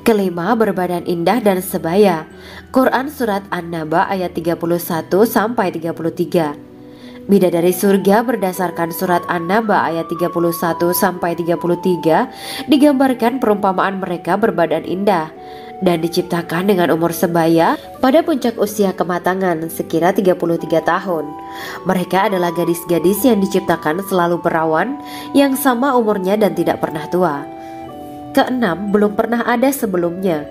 Kelima, berbadan indah dan sebaya. Quran Surat An-Naba ayat 31-33. Bidadari surga berdasarkan surat An-Naba ayat 31-33 digambarkan perumpamaan mereka berbadan indah dan diciptakan dengan umur sebaya pada puncak usia kematangan sekira 33 tahun. Mereka adalah gadis-gadis yang diciptakan selalu perawan yang sama umurnya dan tidak pernah tua. Keenam, belum pernah ada sebelumnya.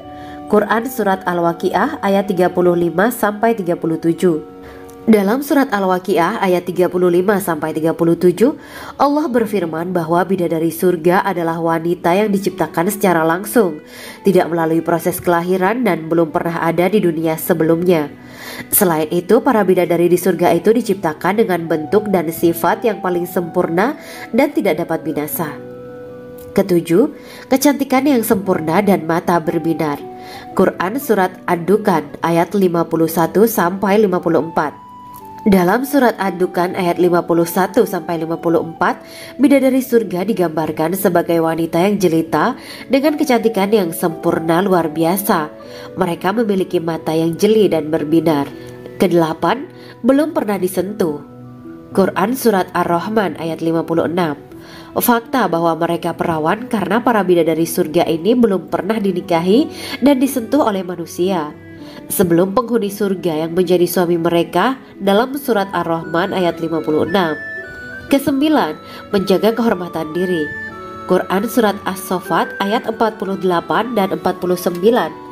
Quran Surat Al-Waqiah ayat 35-37. Dalam surat Al-Waqiah ayat 35-37, Allah berfirman bahwa bidadari surga adalah wanita yang diciptakan secara langsung, tidak melalui proses kelahiran dan belum pernah ada di dunia sebelumnya. Selain itu, para bidadari di surga itu diciptakan dengan bentuk dan sifat yang paling sempurna dan tidak dapat binasa. Ketujuh, kecantikan yang sempurna dan mata berbinar. Quran Surat Ad-Dukhan ayat 51-54. Dalam surat Ad-Dukhan ayat 51-54, bidadari surga digambarkan sebagai wanita yang jelita dengan kecantikan yang sempurna luar biasa. Mereka memiliki mata yang jeli dan berbinar. Kedelapan, belum pernah disentuh. Quran Surat Ar-Rahman ayat 56. Fakta bahwa mereka perawan karena para bidadari surga ini belum pernah dinikahi dan disentuh oleh manusia sebelum penghuni surga yang menjadi suami mereka dalam surat Ar-Rahman ayat 56. Kesembilan, menjaga kehormatan diri. Quran Surat As-Saffat ayat 48 dan 49.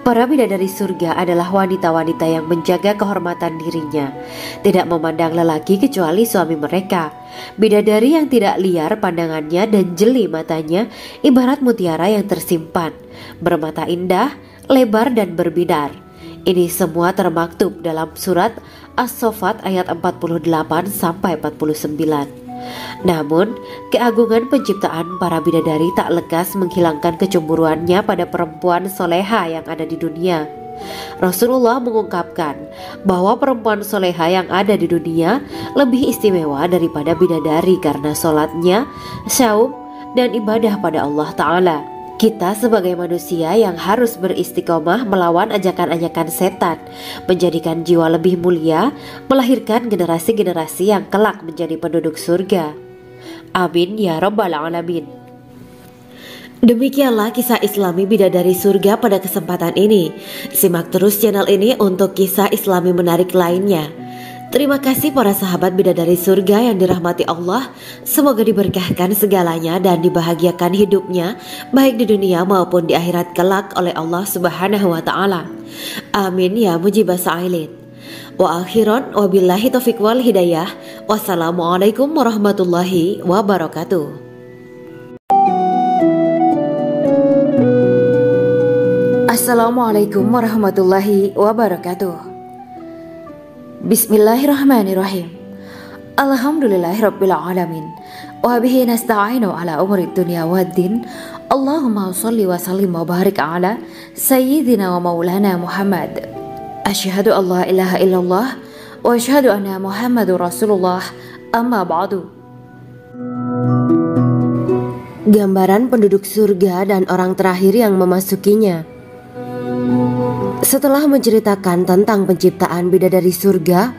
Para bidadari surga adalah wanita-wanita yang menjaga kehormatan dirinya, tidak memandang lelaki kecuali suami mereka. Bidadari yang tidak liar pandangannya dan jeli matanya ibarat mutiara yang tersimpan, bermata indah, lebar dan berbinar. Ini semua termaktub dalam surat As-Saffat ayat 48-49. Namun, keagungan penciptaan para bidadari tak lekas menghilangkan kecemburuannya pada perempuan soleha yang ada di dunia. Rasulullah mengungkapkan bahwa perempuan soleha yang ada di dunia lebih istimewa daripada bidadari karena sholatnya, syaum, dan ibadah pada Allah Ta'ala. Kita sebagai manusia yang harus beristiqomah melawan ajakan-ajakan setan, menjadikan jiwa lebih mulia, melahirkan generasi-generasi yang kelak menjadi penduduk surga. Amin ya Rabbal Alamin. Demikianlah kisah Islami bidadari surga pada kesempatan ini. Simak terus channel ini untuk kisah Islami menarik lainnya. Terima kasih para sahabat bidadari surga yang dirahmati Allah. Semoga diberkahkan segalanya dan dibahagiakan hidupnya baik di dunia maupun di akhirat kelak oleh Allah Subhanahu wa Ta'ala. Amin ya mujibah sa'ilin. Wa akhiran wabillahi taufiq wal hidayah. Wassalamualaikum warahmatullahi wabarakatuh. Assalamualaikum warahmatullahi wabarakatuh. Bismillahirrahmanirrahim. Alhamdulillahirabbil alamin. Wa bihi nasta'inu ala umuri dunya waddin. Allahumma shalli wa sallim wa barik ala sayyidina wa maulana Muhammad. Asyhadu an la ilaha illallah wa asyhadu anna Muhammadur Rasulullah. Amma ba'du. Gambaran penduduk surga dan orang terakhir yang memasukinya. Setelah menceritakan tentang penciptaan bidadari surga,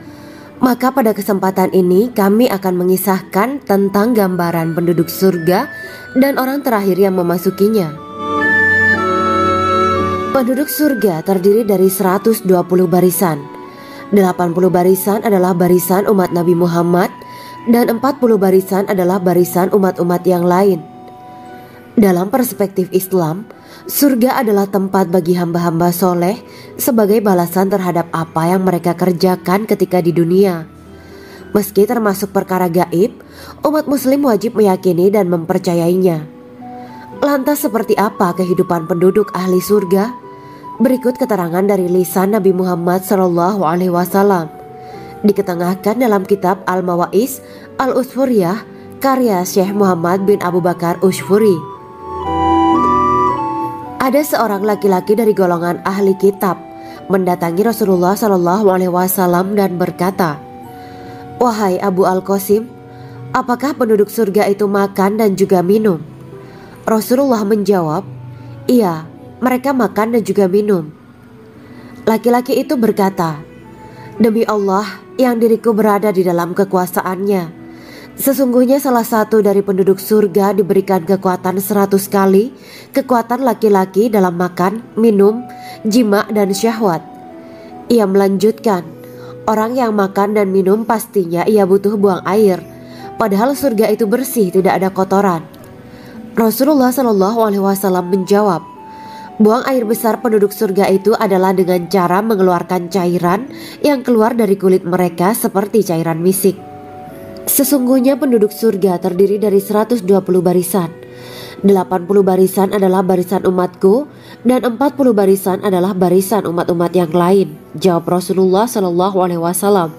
maka pada kesempatan ini kami akan mengisahkan tentang gambaran penduduk surga dan orang terakhir yang memasukinya. Penduduk surga terdiri dari 120 barisan. 80 barisan adalah barisan umat Nabi Muhammad dan 40 barisan adalah barisan umat-umat yang lain. Dalam perspektif Islam, surga adalah tempat bagi hamba-hamba soleh sebagai balasan terhadap apa yang mereka kerjakan ketika di dunia. Meski termasuk perkara gaib, umat muslim wajib meyakini dan mempercayainya. Lantas seperti apa kehidupan penduduk ahli surga? Berikut keterangan dari lisan Nabi Muhammad SAW, diketengahkan dalam kitab Al-Mawa'is Al-Usfuriyah karya Syekh Muhammad bin Abu Bakar Ushfuri. Ada seorang laki-laki dari golongan ahli kitab mendatangi Rasulullah SAW dan berkata, "Wahai Abu Al-Qasim, apakah penduduk surga itu makan dan juga minum?" Rasulullah menjawab, "Iya, mereka makan dan juga minum." Laki-laki itu berkata, "Demi Allah, yang diriku berada di dalam kekuasaannya. Sesungguhnya salah satu dari penduduk surga diberikan kekuatan 100 kali kekuatan laki-laki dalam makan, minum, jima dan syahwat. Ia melanjutkan, orang yang makan dan minum pastinya ia butuh buang air, padahal surga itu bersih, tidak ada kotoran. Rasulullah SAW menjawab, buang air besar penduduk surga itu adalah dengan cara mengeluarkan cairan yang keluar dari kulit mereka seperti cairan misik. Sesungguhnya penduduk surga terdiri dari 120 barisan. 80 barisan adalah barisan umatku dan 40 barisan adalah barisan umat-umat yang lain, jawab Rasulullah SAW.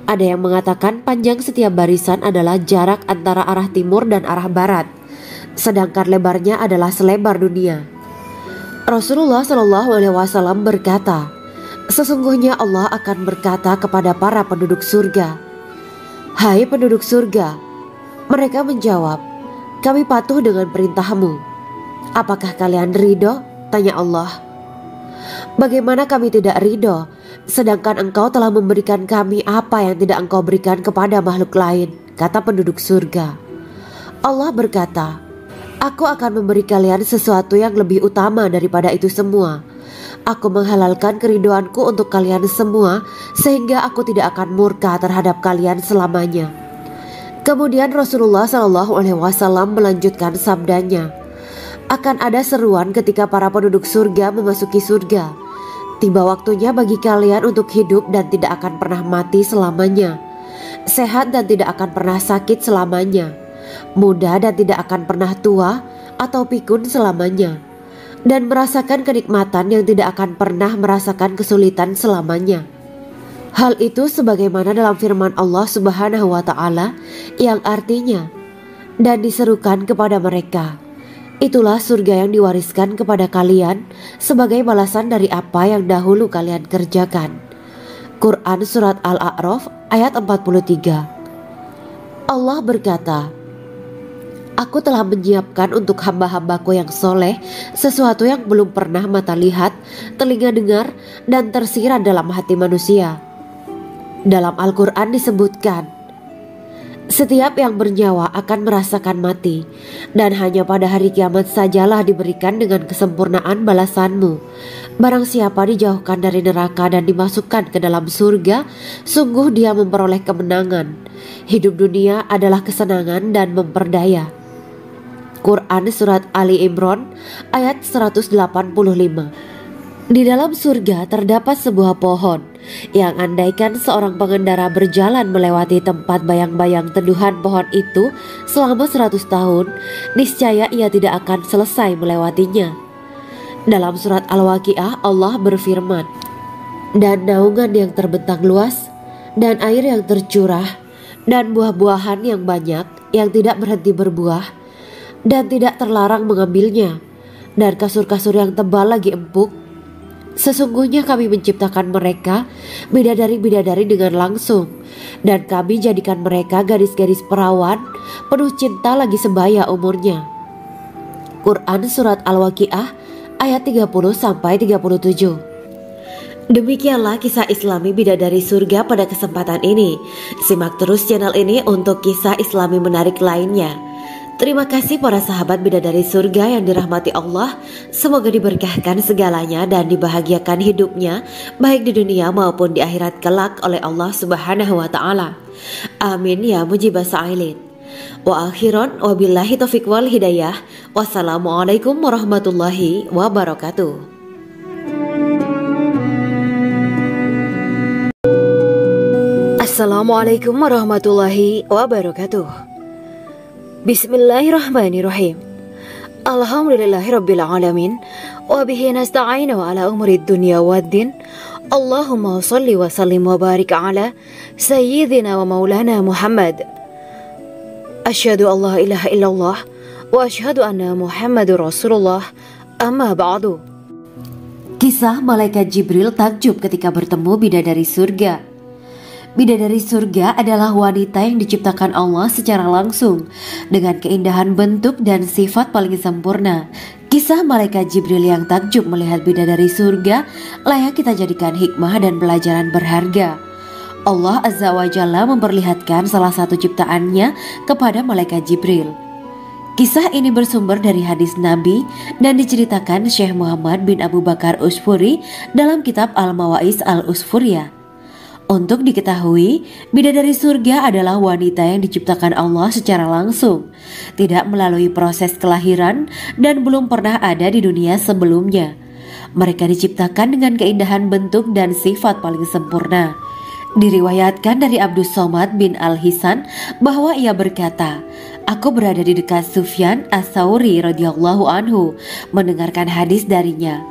Ada yang mengatakan panjang setiap barisan adalah jarak antara arah timur dan arah barat, sedangkan lebarnya adalah selebar dunia. Rasulullah SAW berkata, sesungguhnya Allah akan berkata kepada para penduduk surga, hai penduduk surga. Mereka menjawab, kami patuh dengan perintahmu. Apakah kalian ridho? Tanya Allah. Bagaimana kami tidak ridho, sedangkan engkau telah memberikan kami apa yang tidak engkau berikan kepada makhluk lain, kata penduduk surga. Allah berkata, aku akan memberi kalian sesuatu yang lebih utama daripada itu semua. Aku menghalalkan keridoanku untuk kalian semua sehingga aku tidak akan murka terhadap kalian selamanya. Kemudian Rasulullah SAW melanjutkan sabdanya, akan ada seruan ketika para penduduk surga memasuki surga. Tiba waktunya bagi kalian untuk hidup dan tidak akan pernah mati selamanya, sehat dan tidak akan pernah sakit selamanya, muda dan tidak akan pernah tua atau pikun selamanya, dan merasakan kenikmatan yang tidak akan pernah merasakan kesulitan selamanya. Hal itu sebagaimana dalam firman Allah Subhanahu wa Ta'ala yang artinya, dan diserukan kepada mereka, itulah surga yang diwariskan kepada kalian sebagai balasan dari apa yang dahulu kalian kerjakan. Quran Surat Al-A'raf ayat 43. Allah berkata, aku telah menyiapkan untuk hamba-hambaku yang soleh sesuatu yang belum pernah mata lihat, telinga dengar, dan tersirat dalam hati manusia. Dalam Al-Quran disebutkan, setiap yang bernyawa akan merasakan mati, dan hanya pada hari kiamat sajalah diberikan dengan kesempurnaan balasanmu. Barang siapa dijauhkan dari neraka dan dimasukkan ke dalam surga, sungguh dia memperoleh kemenangan. Hidup dunia adalah kesenangan dan memperdaya. Quran Surat Ali Imran ayat 185. Di dalam surga terdapat sebuah pohon yang andaikan seorang pengendara berjalan melewati tempat bayang-bayang teduhan pohon itu selama 100 tahun, niscaya ia tidak akan selesai melewatinya. Dalam surat Al-Waqiah Allah berfirman, dan naungan yang terbentang luas, dan air yang tercurah, dan buah-buahan yang banyak yang tidak berhenti berbuah, dan tidak terlarang mengambilnya, dan kasur-kasur yang tebal lagi empuk. Sesungguhnya kami menciptakan mereka bidadari-bidadari dengan langsung, dan kami jadikan mereka gadis-gadis perawan penuh cinta lagi sebaya umurnya. Quran Surat Al-Waqiah ayat 30-37. Demikianlah kisah Islami bidadari surga pada kesempatan ini. Simak terus channel ini untuk kisah Islami menarik lainnya. Terima kasih para sahabat bidadari surga yang dirahmati Allah. Semoga diberkahkan segalanya dan dibahagiakan hidupnya baik di dunia maupun di akhirat kelak oleh Allah Subhanahu wa Ta'ala. Amin ya mujibah sa'ilin. Wa akhiran wabillahi taufiq wal hidayah. Wassalamualaikum warahmatullahi wabarakatuh. Assalamualaikum warahmatullahi wabarakatuh. Bismillahirrahmanirrahim. Alhamdulillahirabbil alamin wa bihi nasta'inu ala umuri dunya waddin. Allahumma shalli wa sallim wa barik ala sayyidina wa maulana Muhammad. Asyhadu an la ilaha illallah wa asyhadu anna Muhammadur Rasulullah. Amma ba'du. Kisah malaikat Jibril takjub ketika bertemu bidadari surga. Bidadari surga adalah wanita yang diciptakan Allah secara langsung dengan keindahan bentuk dan sifat paling sempurna. Kisah malaikat Jibril yang takjub melihat bidadari surga layak kita jadikan hikmah dan pelajaran berharga. Allah Azza wa Jalla memperlihatkan salah satu ciptaannya kepada malaikat Jibril. Kisah ini bersumber dari hadis Nabi dan diceritakan Syekh Muhammad bin Abu Bakar Usfuri dalam kitab Al-Mawaiz Al-Usfuriyah. Untuk diketahui, bidadari surga adalah wanita yang diciptakan Allah secara langsung, tidak melalui proses kelahiran dan belum pernah ada di dunia sebelumnya. Mereka diciptakan dengan keindahan bentuk dan sifat paling sempurna. Diriwayatkan dari Abdus Somad bin Al-Hisan bahwa ia berkata, "Aku berada di dekat Sufyan As-Sauri radhiyallahu anhu mendengarkan hadis darinya.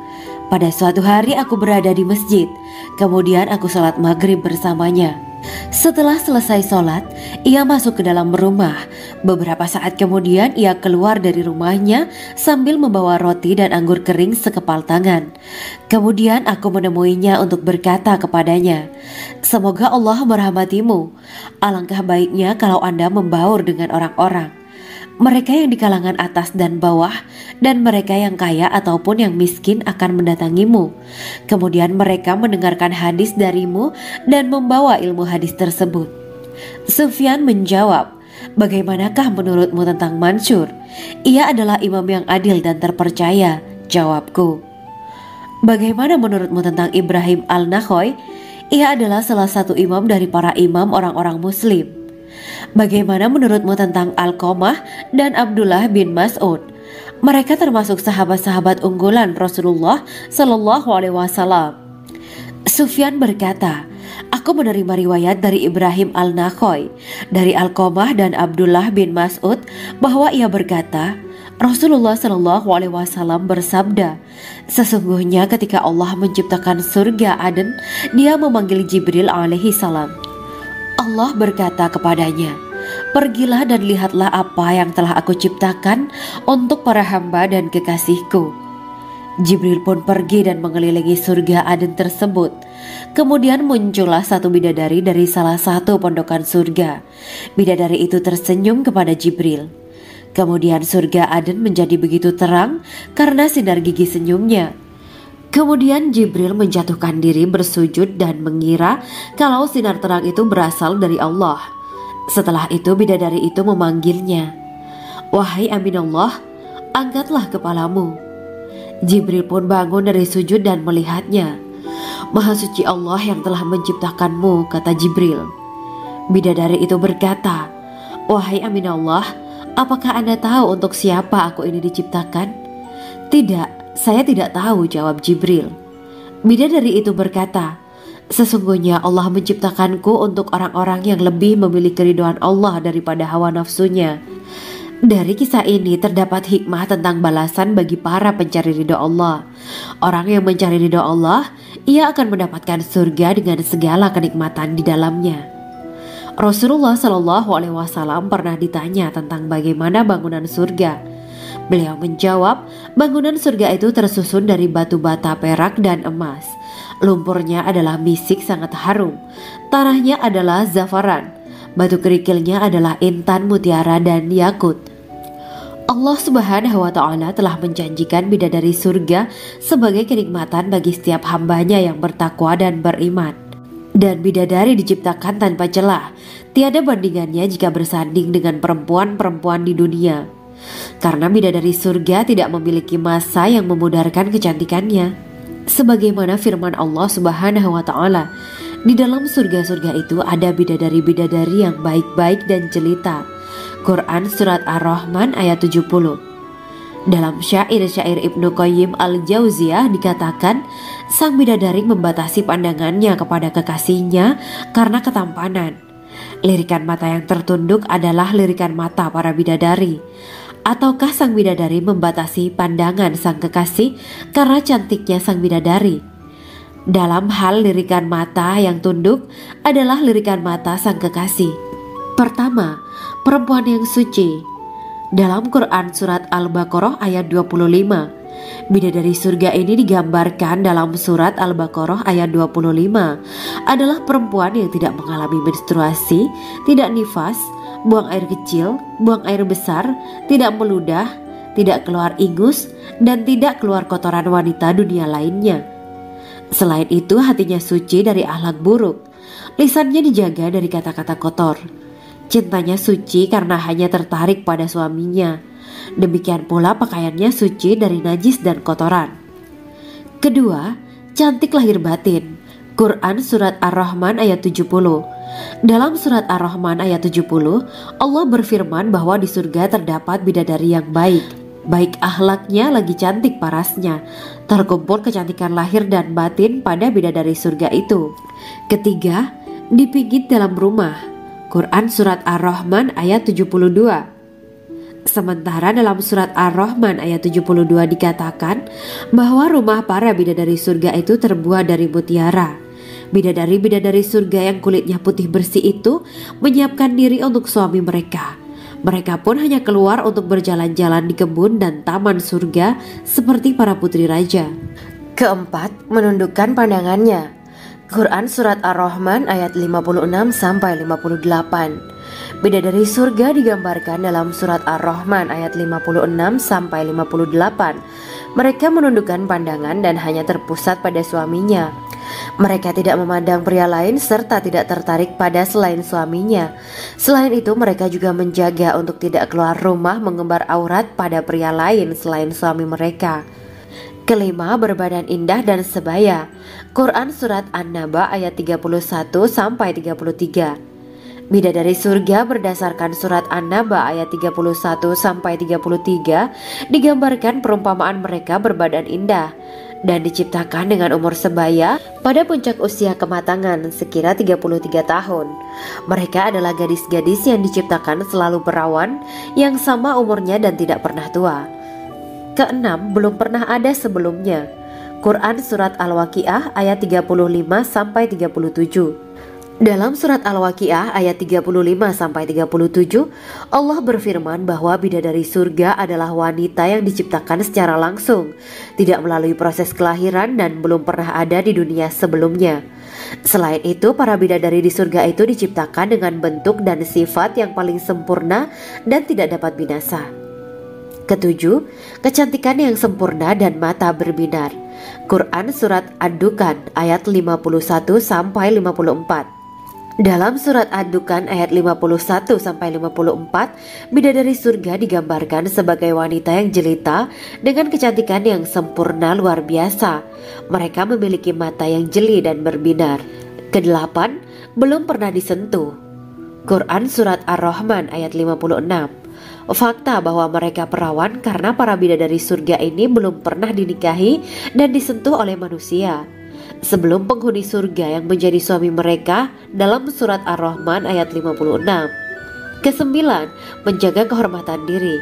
Pada suatu hari aku berada di masjid, kemudian aku sholat maghrib bersamanya. Setelah selesai sholat, ia masuk ke dalam rumah. Beberapa saat kemudian ia keluar dari rumahnya sambil membawa roti dan anggur kering sekepal tangan. Kemudian aku menemuinya untuk berkata kepadanya, 'Semoga Allah merahmatimu. Alangkah baiknya kalau Anda membaur dengan orang-orang. Mereka yang di kalangan atas dan bawah, dan mereka yang kaya ataupun yang miskin akan mendatangimu. Kemudian mereka mendengarkan hadis darimu dan membawa ilmu hadis tersebut.' Sufyan menjawab, 'Bagaimanakah menurutmu tentang Mansur? Ia adalah imam yang adil dan terpercaya.' Jawabku. 'Bagaimana menurutmu tentang Ibrahim Al-Nakhoy? Ia adalah salah satu imam dari para imam orang-orang muslim.' 'Bagaimana menurutmu tentang Alqamah dan Abdullah bin Mas'ud? Mereka termasuk sahabat-sahabat unggulan Rasulullah Shallallahu Alaihi Wasallam.' Sufyan berkata, 'Aku menerima riwayat dari Ibrahim Al-Nakhoy, dari Alqamah dan Abdullah bin Mas'ud bahwa ia berkata, Rasulullah Shallallahu Alaihi Wasallam bersabda, sesungguhnya ketika Allah menciptakan surga Aden, Dia memanggil Jibril alaihi salam. Allah berkata kepadanya, pergilah dan lihatlah apa yang telah aku ciptakan untuk para hamba dan kekasihku. Jibril pun pergi dan mengelilingi surga Aden tersebut. Kemudian muncullah satu bidadari dari salah satu pondokan surga. Bidadari itu tersenyum kepada Jibril. Kemudian surga Aden menjadi begitu terang karena sinar gigi senyumnya. Kemudian Jibril menjatuhkan diri bersujud dan mengira kalau sinar terang itu berasal dari Allah. Setelah itu bidadari itu memanggilnya, wahai Aminullah, angkatlah kepalamu. Jibril pun bangun dari sujud dan melihatnya. Maha suci Allah yang telah menciptakanmu, kata Jibril. Bidadari itu berkata, wahai Aminullah, apakah Anda tahu untuk siapa aku ini diciptakan? Tidak, saya tidak tahu, jawab Jibril. Bidadari itu berkata, sesungguhnya Allah menciptakanku untuk orang-orang yang lebih memilih keridhaan Allah daripada hawa nafsunya. Dari kisah ini terdapat hikmah tentang balasan bagi para pencari ridho Allah. Orang yang mencari ridho Allah, ia akan mendapatkan surga dengan segala kenikmatan di dalamnya. Rasulullah Shallallahu Alaihi Wasallam pernah ditanya tentang bagaimana bangunan surga. Beliau menjawab, bangunan surga itu tersusun dari batu bata, perak, dan emas. Lumpurnya adalah misik sangat harum. Tanahnya adalah zafaran. Batu kerikilnya adalah intan, mutiara, dan yakut. Allah Subhanahu wa Ta'ala telah menjanjikan bidadari surga sebagai kenikmatan bagi setiap hambanya yang bertakwa dan beriman. Dan bidadari diciptakan tanpa celah, tiada bandingannya jika bersanding dengan perempuan-perempuan di dunia. Karena bidadari surga tidak memiliki masa yang memudarkan kecantikannya. Sebagaimana firman Allah Subhanahu wa Ta'ala, di dalam surga-surga itu ada bidadari-bidadari yang baik-baik dan jelita. Quran Surat Ar-Rahman ayat 70. Dalam syair-syair Ibnu Qayyim Al-Jauziyah dikatakan, sang bidadari membatasi pandangannya kepada kekasihnya karena ketampanan. Lirikan mata yang tertunduk adalah lirikan mata para bidadari. Ataukah sang bidadari membatasi pandangan sang kekasih karena cantiknya sang bidadari? Dalam hal lirikan mata yang tunduk adalah lirikan mata sang kekasih. Pertama, perempuan yang suci. Dalam Quran Surat Al-Baqarah ayat 25, bidadari surga ini digambarkan dalam Surat Al-Baqarah ayat 25 adalah perempuan yang tidak mengalami menstruasi, tidak nifas, buang air kecil, buang air besar, tidak meludah, tidak keluar ingus, dan tidak keluar kotoran wanita dunia lainnya. Selain itu hatinya suci dari akhlak buruk. Lisannya dijaga dari kata-kata kotor. Cintanya suci karena hanya tertarik pada suaminya. Demikian pula pakaiannya suci dari najis dan kotoran. Kedua, cantik lahir batin. Quran Surat Ar-Rahman ayat 70. Dalam Surat Ar-Rahman ayat 70, Allah berfirman bahwa di surga terdapat bidadari yang baik. Baik akhlaknya lagi cantik parasnya. Terkumpul kecantikan lahir dan batin pada bidadari surga itu. Ketiga, dipijit dalam rumah. Quran Surat Ar-Rahman ayat 72. Sementara dalam Surat Ar-Rahman ayat 72 dikatakan bahwa rumah para bidadari surga itu terbuat dari mutiara. Bidadari-bidadari surga yang kulitnya putih bersih itu menyiapkan diri untuk suami mereka. Mereka pun hanya keluar untuk berjalan-jalan di kebun dan taman surga seperti para putri raja. Keempat, menundukkan pandangannya. Quran Surat Ar-Rahman ayat 56-58. Bidadari surga digambarkan dalam Surat Ar-Rahman ayat 56-58. Mereka menundukkan pandangan dan hanya terpusat pada suaminya. Mereka tidak memandang pria lain serta tidak tertarik pada selain suaminya. Selain itu mereka juga menjaga untuk tidak keluar rumah mengembar aurat pada pria lain selain suami mereka. Kelima, berbadan indah dan sebaya. Quran Surat An-Naba ayat 31-33. Bidadari surga berdasarkan Surat An-Naba ayat 31-33 digambarkan perumpamaan mereka berbadan indah dan diciptakan dengan umur sebaya pada puncak usia kematangan sekira 33 tahun. Mereka adalah gadis-gadis yang diciptakan selalu perawan yang sama umurnya dan tidak pernah tua. Keenam, belum pernah ada sebelumnya. Quran Surat Al-Waqiah ayat 35-37. Dalam Surat Al-Waqiah ayat 35-37, Allah berfirman bahwa bidadari surga adalah wanita yang diciptakan secara langsung, tidak melalui proses kelahiran dan belum pernah ada di dunia sebelumnya. Selain itu, para bidadari di surga itu diciptakan dengan bentuk dan sifat yang paling sempurna dan tidak dapat binasa. Ketujuh, kecantikan yang sempurna dan mata berbinar. Quran Surat Ad-Dukan ayat 51-54. Dalam Surat Ad-Dukan ayat 51-54, bidadari surga digambarkan sebagai wanita yang jelita dengan kecantikan yang sempurna luar biasa. Mereka memiliki mata yang jeli dan berbinar. Kedelapan, belum pernah disentuh. Quran Surat Ar-Rahman ayat 56. Fakta bahwa mereka perawan karena para bidadari surga ini belum pernah dinikahi dan disentuh oleh manusia sebelum penghuni surga yang menjadi suami mereka dalam Surat Ar-Rahman ayat 56. Kesembilan, menjaga kehormatan diri.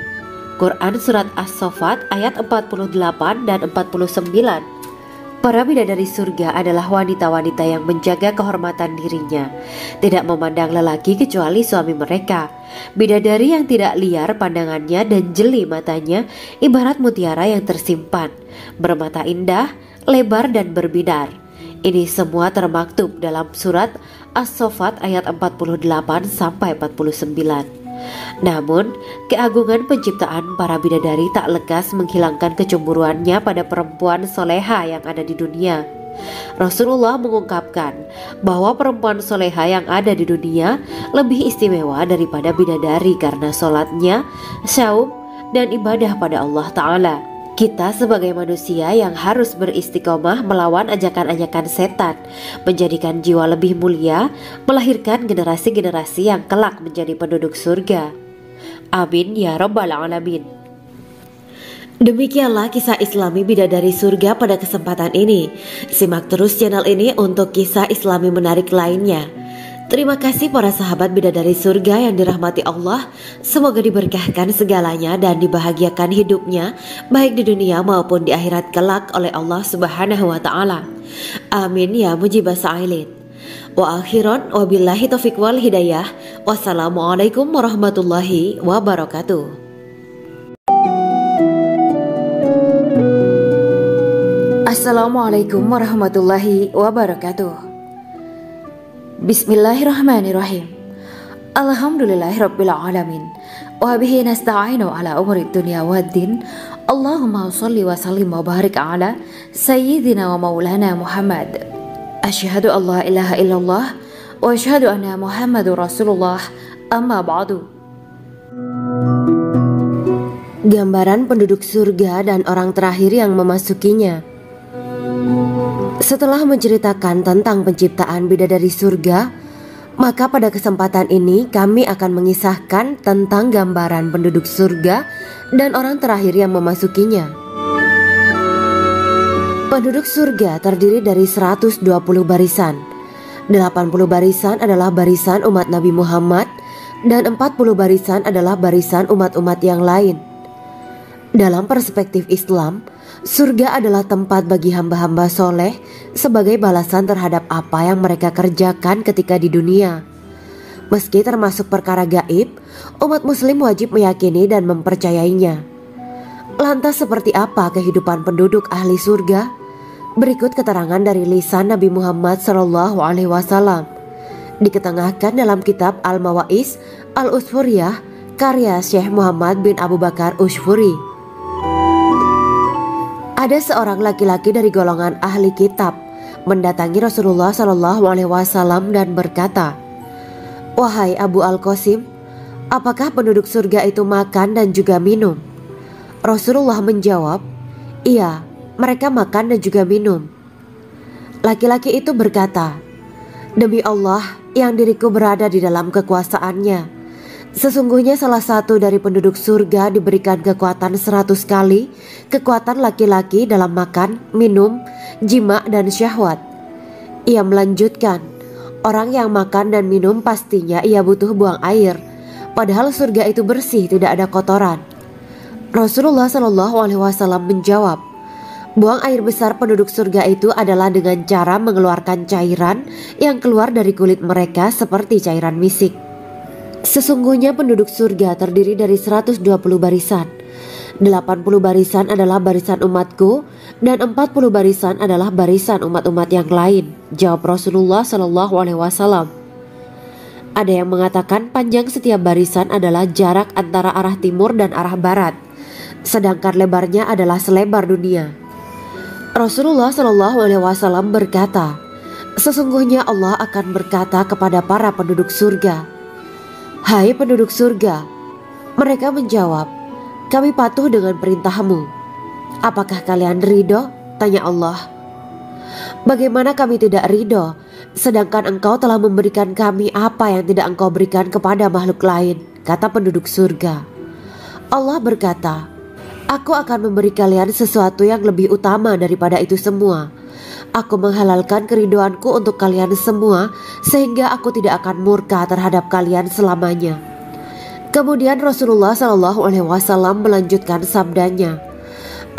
Quran Surat As-Saffat ayat 48 dan 49. Para bidadari surga adalah wanita-wanita yang menjaga kehormatan dirinya, tidak memandang lelaki kecuali suami mereka. Bidadari yang tidak liar pandangannya dan jeli matanya ibarat mutiara yang tersimpan, bermata indah, lebar dan berbinar. Ini semua termaktub dalam Surat As-Saffat ayat 48-49. Namun, keagungan penciptaan para bidadari tak lekas menghilangkan kecemburuannya pada perempuan soleha yang ada di dunia. Rasulullah mengungkapkan bahwa perempuan soleha yang ada di dunia lebih istimewa daripada bidadari karena sholatnya, syaum, dan ibadah pada Allah Ta'ala. Kita sebagai manusia yang harus beristiqomah melawan ajakan-ajakan setan, menjadikan jiwa lebih mulia, melahirkan generasi-generasi yang kelak menjadi penduduk surga. Amin ya Rabbal Alamin. Demikianlah kisah Islami bidadari surga pada kesempatan ini. Simak terus channel ini untuk kisah Islami menarik lainnya. Terima kasih para sahabat bidadari surga yang dirahmati Allah. Semoga diberkahkan segalanya dan dibahagiakan hidupnya baik di dunia maupun di akhirat kelak oleh Allah Subhanahu wa Ta'ala. Amin ya mujibah sa'ilin. Wa akhiran wabillahi taufiq wal hidayah. Wassalamualaikum warahmatullahi wabarakatuh. Assalamualaikum warahmatullahi wabarakatuh. Bismillahirrahmanirrahim. Alhamdulillahirabbil alamin. Wa bihi nasta'inu ala umuri dunya waddin. Allahumma shalli wa sallim wa barik ala sayyidina wa maulana Muhammad. Asyhadu an la ilaha illallah wa asyhadu anna Muhammadur Rasulullah, amma ba'du. Gambaran penduduk surga dan orang terakhir yang memasukinya. Setelah menceritakan tentang penciptaan bidadari surga, maka pada kesempatan ini kami akan mengisahkan tentang gambaran penduduk surga dan orang terakhir yang memasukinya. Penduduk surga terdiri dari 120 barisan. 80 barisan adalah barisan umat Nabi Muhammad dan 40 barisan adalah barisan umat-umat yang lain. Dalam perspektif Islam, surga adalah tempat bagi hamba-hamba soleh sebagai balasan terhadap apa yang mereka kerjakan ketika di dunia. Meski termasuk perkara gaib, umat muslim wajib meyakini dan mempercayainya. Lantas seperti apa kehidupan penduduk ahli surga? Berikut keterangan dari lisan Nabi Muhammad SAW, diketengahkan dalam kitab Al-Mawa'is Al-Usfuriyah karya Syekh Muhammad bin Abu Bakar Ushfuri. Ada seorang laki-laki dari golongan ahli kitab mendatangi Rasulullah SAW dan berkata, "Wahai Abu Al-Qasim, apakah penduduk surga itu makan dan juga minum?" Rasulullah menjawab, "Iya, mereka makan dan juga minum." Laki-laki itu berkata, "Demi Allah yang diriku berada di dalam kekuasaannya, sesungguhnya salah satu dari penduduk surga diberikan kekuatan 100 kali kekuatan laki-laki dalam makan, minum, jima, dan syahwat." Ia melanjutkan, "Orang yang makan dan minum pastinya ia butuh buang air, padahal surga itu bersih, tidak ada kotoran." Rasulullah SAW menjawab, "Buang air besar penduduk surga itu adalah dengan cara mengeluarkan cairan yang keluar dari kulit mereka seperti cairan misik." Sesungguhnya penduduk surga terdiri dari 120 barisan. 80 barisan adalah barisan umatku dan 40 barisan adalah barisan umat-umat yang lain, jawab Rasulullah SAW. Ada yang mengatakan panjang setiap barisan adalah jarak antara arah timur dan arah barat, sedangkan lebarnya adalah selebar dunia. Rasulullah SAW berkata, "Sesungguhnya Allah akan berkata kepada para penduduk surga, 'Hai penduduk surga,' mereka menjawab, 'Kami patuh dengan perintahmu.' 'Apakah kalian ridho?' tanya Allah. 'Bagaimana kami tidak ridho, sedangkan engkau telah memberikan kami apa yang tidak engkau berikan kepada makhluk lain,' kata penduduk surga. Allah berkata, 'Aku akan memberi kalian sesuatu yang lebih utama daripada itu semua. Aku menghalalkan keridoanku untuk kalian semua sehingga aku tidak akan murka terhadap kalian selamanya.'" Kemudian Rasulullah SAW melanjutkan sabdanya,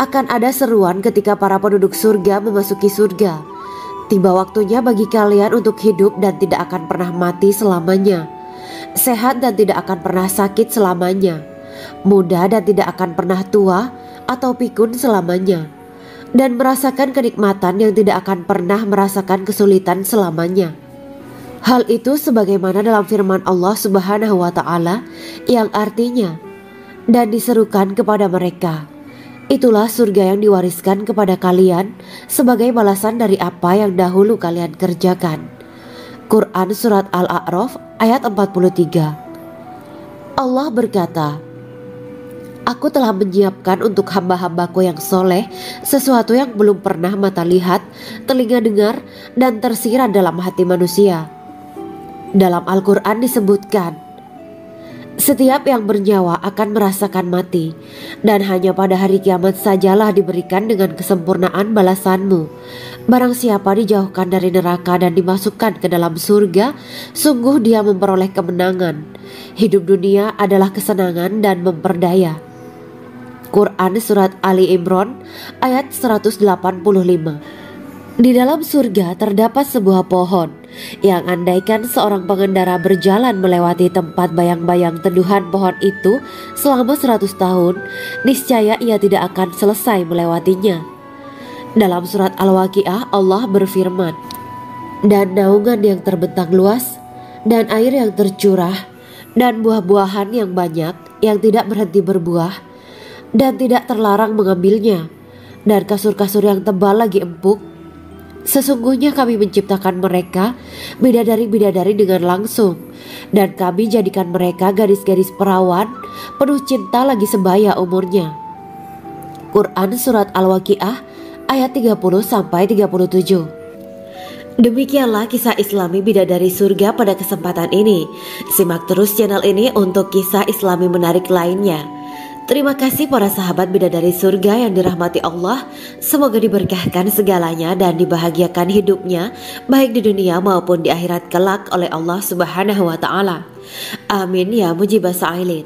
"Akan ada seruan ketika para penduduk surga memasuki surga. Tiba waktunya bagi kalian untuk hidup dan tidak akan pernah mati selamanya, sehat dan tidak akan pernah sakit selamanya, muda dan tidak akan pernah tua atau pikun selamanya, dan merasakan kenikmatan yang tidak akan pernah merasakan kesulitan selamanya." Hal itu sebagaimana dalam firman Allah Subhanahu wa Ta'ala yang artinya, "Dan diserukan kepada mereka, itulah surga yang diwariskan kepada kalian sebagai balasan dari apa yang dahulu kalian kerjakan." Quran Surat Al-A'raf ayat 43. Allah berkata, "Aku telah menyiapkan untuk hamba-hambaku yang soleh sesuatu yang belum pernah mata lihat, telinga dengar, dan tersirat dalam hati manusia." Dalam Al-Quran disebutkan, "Setiap yang bernyawa akan merasakan mati, dan hanya pada hari kiamat sajalah diberikan dengan kesempurnaan balasanmu. Barang siapa dijauhkan dari neraka dan dimasukkan ke dalam surga, sungguh dia memperoleh kemenangan. Hidup dunia adalah kesenangan dan memperdaya." Quran Surat Ali Imran ayat 185. Di dalam surga terdapat sebuah pohon yang andaikan seorang pengendara berjalan melewati tempat bayang-bayang teduhan pohon itu selama 100 tahun, niscaya ia tidak akan selesai melewatinya. Dalam surat Al-Waqiah Allah berfirman, "Dan naungan yang terbentang luas, dan air yang tercurah, dan buah-buahan yang banyak yang tidak berhenti berbuah, dan tidak terlarang mengambilnya, dan kasur-kasur yang tebal lagi empuk, Sesungguhnya kami menciptakan mereka bidadari-bidadari dengan langsung, dan kami jadikan mereka gadis-gadis perawan penuh cinta lagi sebaya umurnya. Quran Surat Al-Waqiah ayat 30-37. Demikianlah kisah Islami bidadari surga pada kesempatan ini. Simak terus channel ini untuk kisah Islami menarik lainnya. Terima kasih para sahabat bidadari surga yang dirahmati Allah. Semoga diberkahkan segalanya dan dibahagiakan hidupnya baik di dunia maupun di akhirat kelak oleh Allah Subhanahu wa taala. Amin ya mujibah sa'ilin.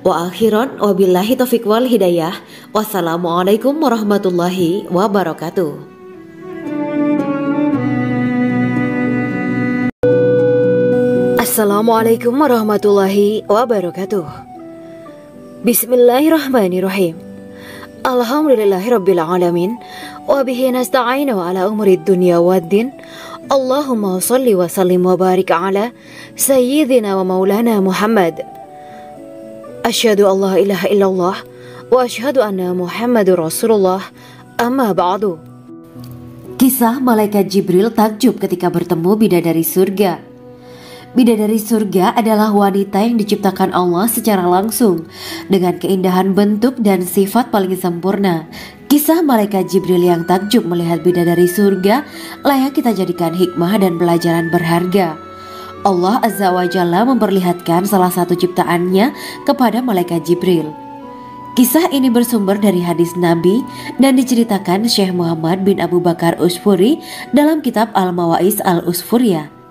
Wa akhiran wabillahi taufiq wal hidayah. Wassalamualaikum warahmatullahi wabarakatuh. Assalamualaikum warahmatullahi wabarakatuh. Bismillahirrahmanirrahim. Alhamdulillahirabbil alamin wa bihi nasta'inu ala umuri dunya waddin. Allahumma shalli wa sallim wa barik ala sayyidina wa maulana Muhammad. Asyhadu an la ilaha illallah wa asyhadu anna Muhammadur Rasulullah. Amma ba'du. Kisah malaikat Jibril takjub ketika bertemu bidadari surga. Bidadari surga adalah wanita yang diciptakan Allah secara langsung dengan keindahan bentuk dan sifat paling sempurna. Kisah malaikat Jibril yang takjub melihat bidadari surga layak kita jadikan hikmah dan pelajaran berharga. Allah Azza wa Jalla memperlihatkan salah satu ciptaannya kepada malaikat Jibril. Kisah ini bersumber dari hadis Nabi dan diceritakan Syekh Muhammad bin Abu Bakar Usfuri dalam kitab Al-Mawaiz Al-Usfuriyah.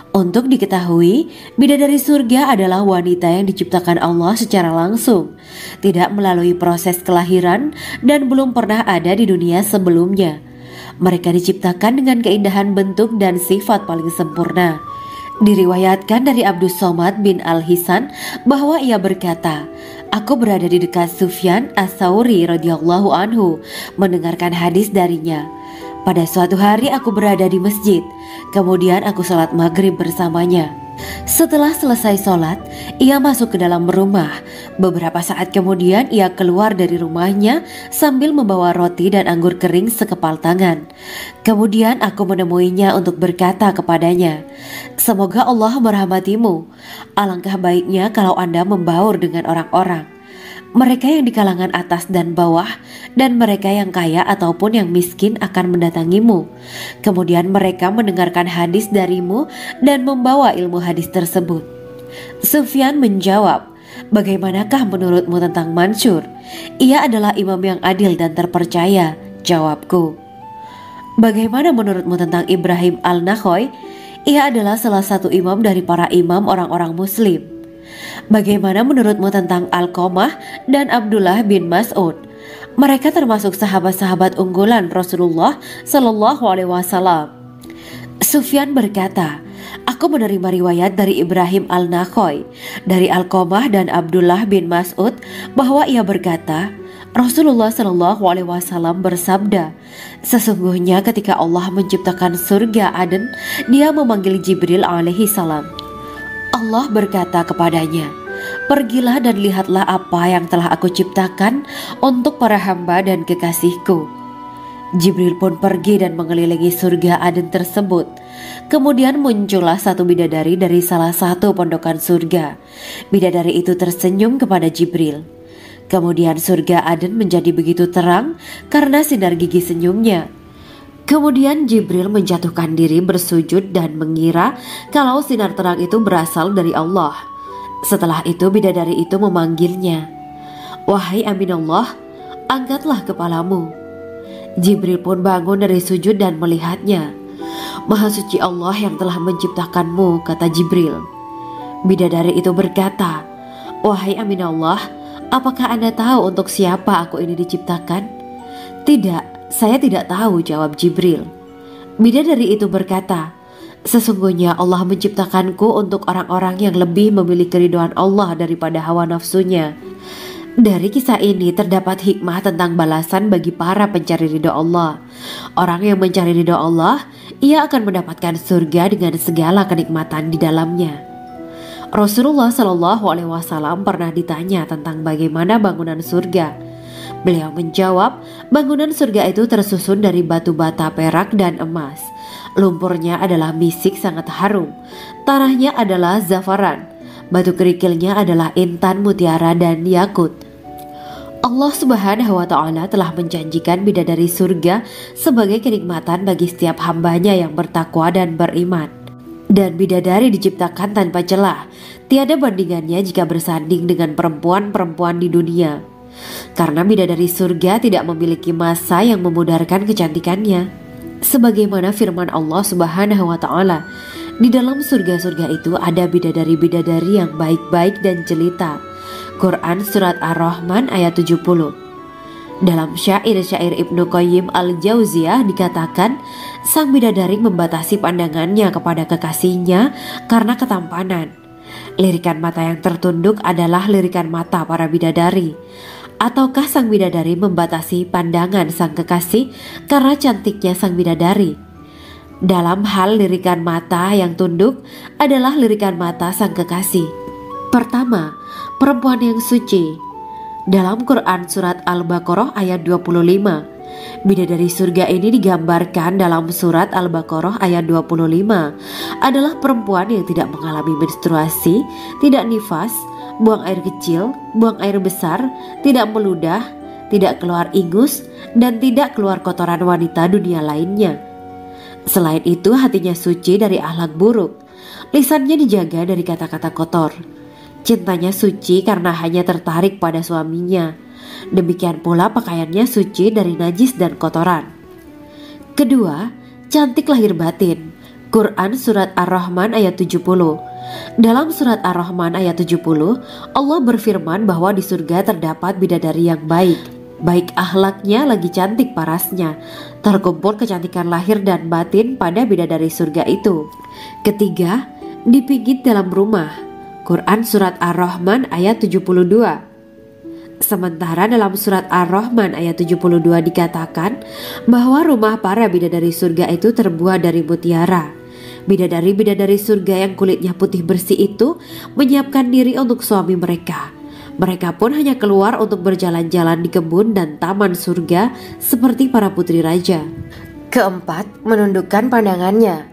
Untuk diketahui, bidadari surga adalah wanita yang diciptakan Allah secara langsung, tidak melalui proses kelahiran dan belum pernah ada di dunia sebelumnya. Mereka diciptakan dengan keindahan bentuk dan sifat paling sempurna. Diriwayatkan dari Abdus Somad bin Al-Hisan bahwa ia berkata, "Aku berada di dekat Sufyan As-Tsauri radhiyallahu anhu mendengarkan hadis darinya. Pada suatu hari aku berada di masjid, kemudian aku sholat maghrib bersamanya. Setelah selesai sholat, ia masuk ke dalam rumah. Beberapa saat kemudian ia keluar dari rumahnya sambil membawa roti dan anggur kering sekepal tangan. Kemudian aku menemuinya untuk berkata kepadanya, 'Semoga Allah merahmatimu. Alangkah baiknya kalau Anda membaur dengan orang-orang. Mereka yang di kalangan atas dan bawah, dan mereka yang kaya ataupun yang miskin akan mendatangimu. Kemudian mereka mendengarkan hadis darimu dan membawa ilmu hadis tersebut.' Sufyan menjawab, 'Bagaimanakah menurutmu tentang Mansur? Ia adalah imam yang adil dan terpercaya.' Jawabku. 'Bagaimana menurutmu tentang Ibrahim Al-Nakhoy? Ia adalah salah satu imam dari para imam orang-orang muslim.' 'Bagaimana menurutmu tentang Alqamah dan Abdullah bin Mas'ud? Mereka termasuk sahabat-sahabat unggulan Rasulullah Sallallahu Alaihi Wasallam.' Sufyan berkata, 'Aku menerima riwayat dari Ibrahim Al-Nakhoy, dari Alqamah dan Abdullah bin Mas'ud bahwa ia berkata, Rasulullah Sallallahu Alaihi Wasallam bersabda, sesungguhnya ketika Allah menciptakan surga Aden, Dia memanggil Jibril alaihi salam. Allah berkata kepadanya, pergilah dan lihatlah apa yang telah aku ciptakan untuk para hamba dan kekasihku. Jibril pun pergi dan mengelilingi surga Aden tersebut. Kemudian muncullah satu bidadari dari salah satu pondokan surga. Bidadari itu tersenyum kepada Jibril. Kemudian surga Aden menjadi begitu terang karena sinar gigi senyumnya. Kemudian Jibril menjatuhkan diri bersujud dan mengira kalau sinar terang itu berasal dari Allah. Setelah itu bidadari itu memanggilnya, wahai Aminullah, angkatlah kepalamu. Jibril pun bangun dari sujud dan melihatnya. Maha suci Allah yang telah menciptakanmu, kata Jibril. Bidadari itu berkata, wahai Aminullah, apakah Anda tahu untuk siapa aku ini diciptakan? Tidak, saya tidak tahu, jawab Jibril. Bidadari itu berkata, sesungguhnya Allah menciptakanku untuk orang-orang yang lebih memilih keridhaan Allah daripada hawa nafsunya. Dari kisah ini terdapat hikmah tentang balasan bagi para pencari ridha Allah. Orang yang mencari ridha Allah, ia akan mendapatkan surga dengan segala kenikmatan di dalamnya. Rasulullah Shallallahu Alaihi Wasallam pernah ditanya tentang bagaimana bangunan surga. Beliau menjawab, bangunan surga itu tersusun dari batu bata, perak, dan emas. Lumpurnya adalah misik sangat harum, tanahnya adalah zafaran, batu kerikilnya adalah intan, mutiara, dan yakut. Allah Subhanahu wa Ta'ala telah menjanjikan bidadari surga sebagai kenikmatan bagi setiap hambanya yang bertakwa dan beriman. Dan bidadari diciptakan tanpa celah, tiada bandingannya jika bersanding dengan perempuan-perempuan di dunia. Karena bidadari surga tidak memiliki masa yang memudarkan kecantikannya. Sebagaimana firman Allah Subhanahu wa Ta'ala, di dalam surga-surga itu ada bidadari-bidadari yang baik-baik dan jelita. Quran Surat Ar-Rahman ayat 70. Dalam syair-syair Ibnu Qayyim Al-Jauziyah dikatakan, sang bidadari membatasi pandangannya kepada kekasihnya karena ketampanan. Lirikan mata yang tertunduk adalah lirikan mata para bidadari. Ataukah sang bidadari membatasi pandangan sang kekasih karena cantiknya sang bidadari? Dalam hal lirikan mata yang tunduk adalah lirikan mata sang kekasih. Pertama, perempuan yang suci. Dalam Quran Surat Al-Baqarah ayat 25, bidadari surga ini digambarkan dalam Surat Al-Baqarah ayat 25 adalah perempuan yang tidak mengalami menstruasi, tidak nifas, buang air kecil, buang air besar, tidak meludah, tidak keluar ingus, dan tidak keluar kotoran wanita dunia lainnya. Selain itu, hatinya suci dari akhlak buruk, lisannya dijaga dari kata-kata kotor. Cintanya suci karena hanya tertarik pada suaminya. Demikian pula pakaiannya suci dari najis dan kotoran. Kedua, cantik lahir batin. Quran Surat Ar-Rahman ayat 70. Dalam Surat Ar-Rahman ayat 70, Allah berfirman bahwa di surga terdapat bidadari yang baik. Baik akhlaknya lagi cantik parasnya. Terkumpul kecantikan lahir dan batin pada bidadari surga itu. Ketiga, dipijit dalam rumah. Quran Surat Ar-Rahman ayat 72. Sementara dalam Surat Ar-Rahman ayat 72 dikatakan bahwa rumah para bidadari surga itu terbuat dari mutiara. Bidadari-bidadari surga yang kulitnya putih bersih itu menyiapkan diri untuk suami mereka. Mereka pun hanya keluar untuk berjalan-jalan di kebun dan taman surga seperti para putri raja. Keempat, menundukkan pandangannya.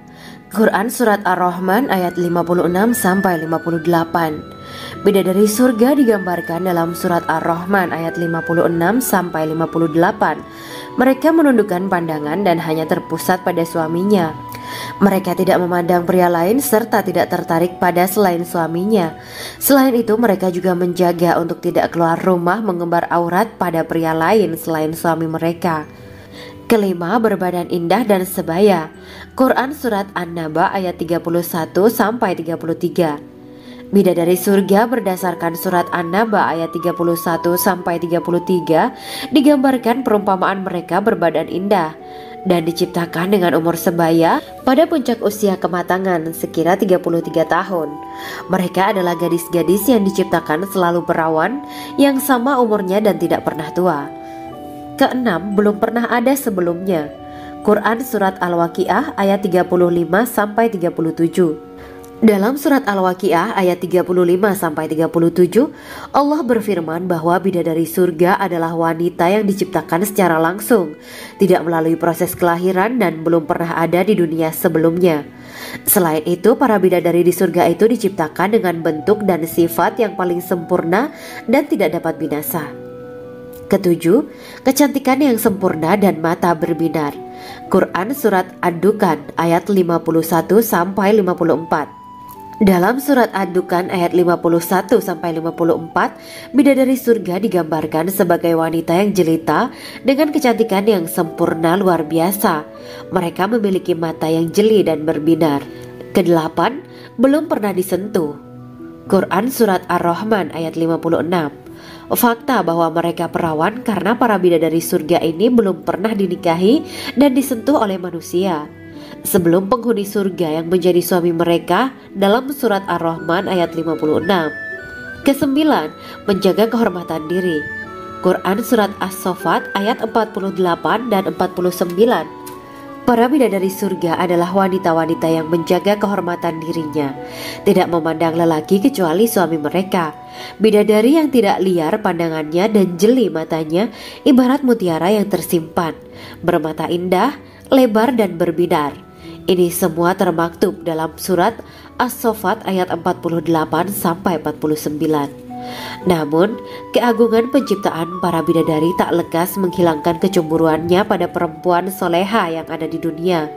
Quran Surat Ar-Rahman ayat 56-58. Bidadari surga digambarkan dalam Surat Ar-Rahman ayat 56-58. Mereka menundukkan pandangan dan hanya terpusat pada suaminya. Mereka tidak memandang pria lain serta tidak tertarik pada selain suaminya. Selain itu, mereka juga menjaga untuk tidak keluar rumah mengembar aurat pada pria lain selain suami mereka. Kelima, berbadan indah dan sebaya. Quran Surat An-Naba ayat 31-33. Bidadari surga berdasarkan Surat An-Naba ayat 31-33 digambarkan perumpamaan mereka berbadan indah dan diciptakan dengan umur sebaya pada puncak usia kematangan sekira 33 tahun. Mereka adalah gadis-gadis yang diciptakan selalu perawan yang sama umurnya dan tidak pernah tua. Keenam, belum pernah ada sebelumnya. Quran Surat Al-Waqiah ayat 35-37. Dalam Surat Al-Waqiah ayat 35-37, Allah berfirman bahwa bidadari surga adalah wanita yang diciptakan secara langsung, tidak melalui proses kelahiran dan belum pernah ada di dunia sebelumnya. Selain itu, para bidadari di surga itu diciptakan dengan bentuk dan sifat yang paling sempurna dan tidak dapat binasa. Ketujuh, kecantikan yang sempurna dan mata berbinar. Quran Surat Ad-Dukhan ayat 51-54. Dalam Surat Ad-Dukhan ayat 51-54, bidadari surga digambarkan sebagai wanita yang jelita dengan kecantikan yang sempurna luar biasa. Mereka memiliki mata yang jeli dan berbinar. Kedelapan, belum pernah disentuh. Quran Surat Ar-Rahman ayat 56. Fakta bahwa mereka perawan karena para bidadari surga ini belum pernah dinikahi dan disentuh oleh manusia sebelum penghuni surga yang menjadi suami mereka dalam Surat Ar-Rahman ayat 56. Kesembilan, menjaga kehormatan diri. Quran Surat As-Saffat ayat 48 dan 49. Para bidadari surga adalah wanita-wanita yang menjaga kehormatan dirinya, tidak memandang lelaki kecuali suami mereka. Bidadari yang tidak liar pandangannya dan jeli matanya, ibarat mutiara yang tersimpan, bermata indah, lebar dan berbinar. Ini semua termaktub dalam surat As-Saffat ayat 48 sampai 49. Namun, keagungan penciptaan para bidadari tak lekas menghilangkan kecemburuannya pada perempuan soleha yang ada di dunia.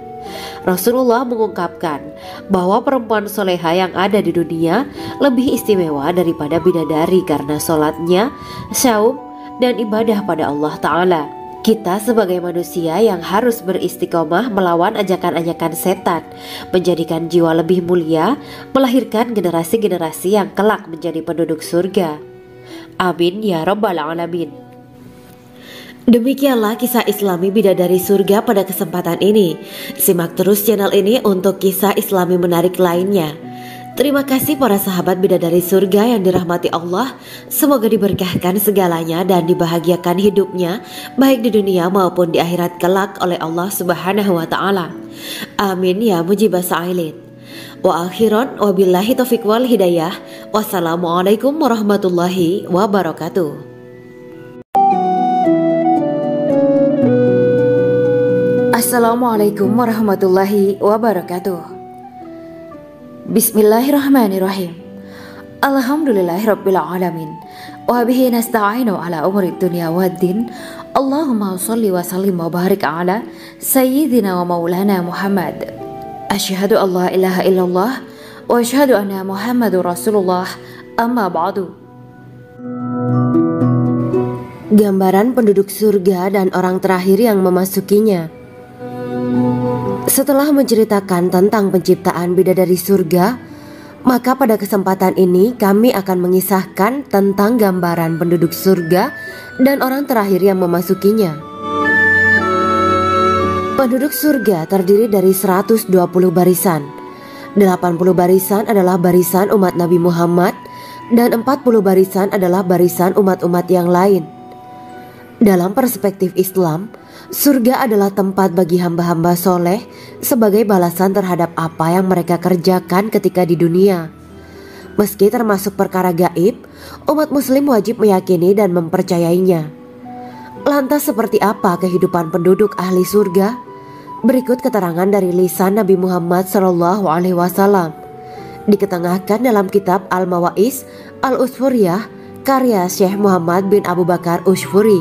Rasulullah mengungkapkan bahwa perempuan soleha yang ada di dunia lebih istimewa daripada bidadari karena sholatnya, syaum, dan ibadah pada Allah Ta'ala. Kita sebagai manusia yang harus beristiqomah melawan ajakan-ajakan setan, menjadikan jiwa lebih mulia, melahirkan generasi-generasi yang kelak menjadi penduduk surga. Amin ya rabbal alamin. Demikianlah kisah Islami bidadari surga pada kesempatan ini. Simak terus channel ini untuk kisah Islami menarik lainnya. Terima kasih para sahabat bidadari surga yang dirahmati Allah. Semoga diberkahkan segalanya dan dibahagiakan hidupnya, baik di dunia maupun di akhirat kelak oleh Allah Subhanahu wa Ta'ala. Amin ya mujibah sa'ilin. Wa akhiran wabillahi taufiq wal hidayah. Wassalamualaikum warahmatullahi wabarakatuh. Assalamualaikum warahmatullahi wabarakatuh. Bismillahirrahmanirrahim. Alhamdulillahirabbil alamin. Wa bihi nasta'inu ala umuri dunya waddin. Allahumma shalli wa sallim wa barik ala sayyidina wa maulana Muhammad. Asyhadu an la ilaha illallah wa asyhadu anna Muhammadur Rasulullah. Amma ba'du. Gambaran penduduk surga dan orang terakhir yang memasukinya. Setelah menceritakan tentang penciptaan bidadari surga, maka pada kesempatan ini kami akan mengisahkan tentang gambaran penduduk surga dan orang terakhir yang memasukinya. Penduduk surga terdiri dari 120 barisan. 80 barisan adalah barisan umat Nabi Muhammad dan 40 barisan adalah barisan umat-umat yang lain. Dalam perspektif Islam, surga adalah tempat bagi hamba-hamba soleh sebagai balasan terhadap apa yang mereka kerjakan ketika di dunia. Meski termasuk perkara gaib, umat muslim wajib meyakini dan mempercayainya. Lantas seperti apa kehidupan penduduk ahli surga? Berikut keterangan dari lisan Nabi Muhammad SAW, diketengahkan dalam kitab Al-Mawa'is Al-Usfuriyah karya Syekh Muhammad bin Abu Bakar Ushfuri.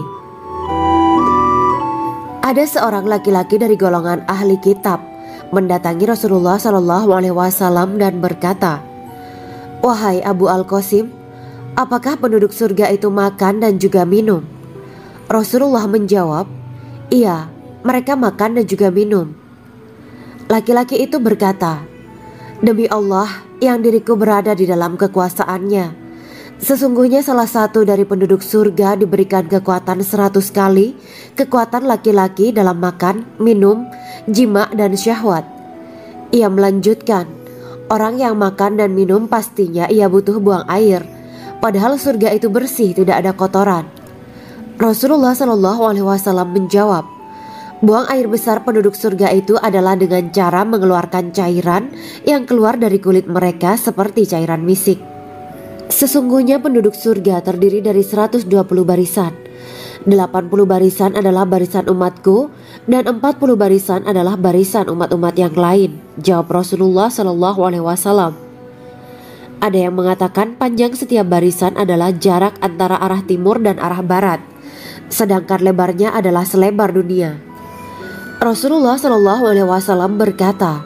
Ada seorang laki-laki dari golongan ahli kitab mendatangi Rasulullah SAW dan berkata, "Wahai Abu Al-Qasim, apakah penduduk surga itu makan dan juga minum?" Rasulullah menjawab, "Iya, mereka makan dan juga minum." Laki-laki itu berkata, "Demi Allah yang diriku berada di dalam kekuasaannya, sesungguhnya salah satu dari penduduk surga diberikan kekuatan 100 kali kekuatan laki-laki dalam makan, minum, jima, dan syahwat." Ia melanjutkan, "Orang yang makan dan minum pastinya ia butuh buang air, padahal surga itu bersih, tidak ada kotoran." Rasulullah SAW menjawab, "Buang air besar penduduk surga itu adalah dengan cara mengeluarkan cairan yang keluar dari kulit mereka seperti cairan misik." Sesungguhnya penduduk surga terdiri dari 120 barisan. 80 barisan adalah barisan umatku dan 40 barisan adalah barisan umat-umat yang lain, jawab Rasulullah SAW. Ada yang mengatakan panjang setiap barisan adalah jarak antara arah timur dan arah barat, sedangkan lebarnya adalah selebar dunia. Rasulullah SAW berkata,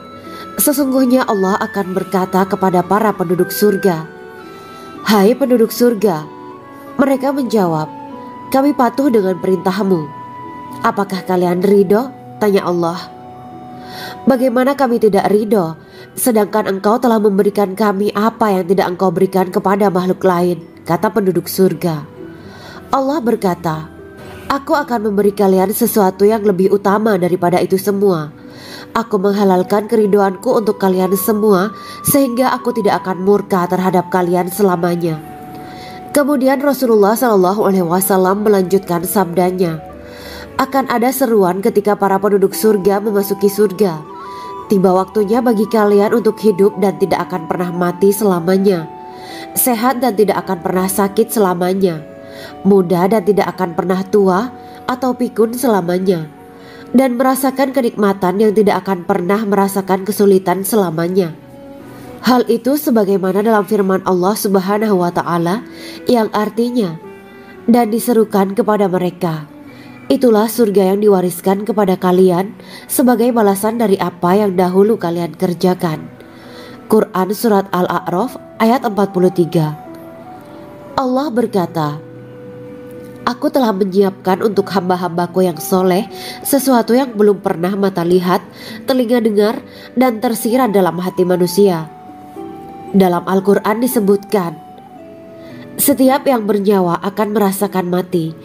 "Sesungguhnya Allah akan berkata kepada para penduduk surga, 'Hai penduduk surga,' mereka menjawab, 'Kami patuh dengan perintahmu.' 'Apakah kalian ridho?' tanya Allah. 'Bagaimana kami tidak ridho, sedangkan engkau telah memberikan kami apa yang tidak engkau berikan kepada makhluk lain,' kata penduduk surga. Allah berkata, 'Aku akan memberi kalian sesuatu yang lebih utama daripada itu semua. Aku menghalalkan keridoanku untuk kalian semua sehingga aku tidak akan murka terhadap kalian selamanya.' Kemudian Rasulullah SAW melanjutkan sabdanya, Akan ada seruan ketika para penduduk surga memasuki surga. Tiba waktunya bagi kalian untuk hidup dan tidak akan pernah mati selamanya, sehat dan tidak akan pernah sakit selamanya, muda dan tidak akan pernah tua atau pikun selamanya, dan merasakan kenikmatan yang tidak akan pernah merasakan kesulitan selamanya. Hal itu sebagaimana dalam firman Allah Subhanahu wa Ta'ala yang artinya, dan diserukan kepada mereka, itulah surga yang diwariskan kepada kalian sebagai balasan dari apa yang dahulu kalian kerjakan. Quran Surat Al-A'raf ayat 43. Allah berkata, Aku telah menyiapkan untuk hamba-hambaku yang soleh sesuatu yang belum pernah mata lihat, telinga dengar, dan tersirat dalam hati manusia. Dalam Al-Quran disebutkan, setiap yang bernyawa akan merasakan mati,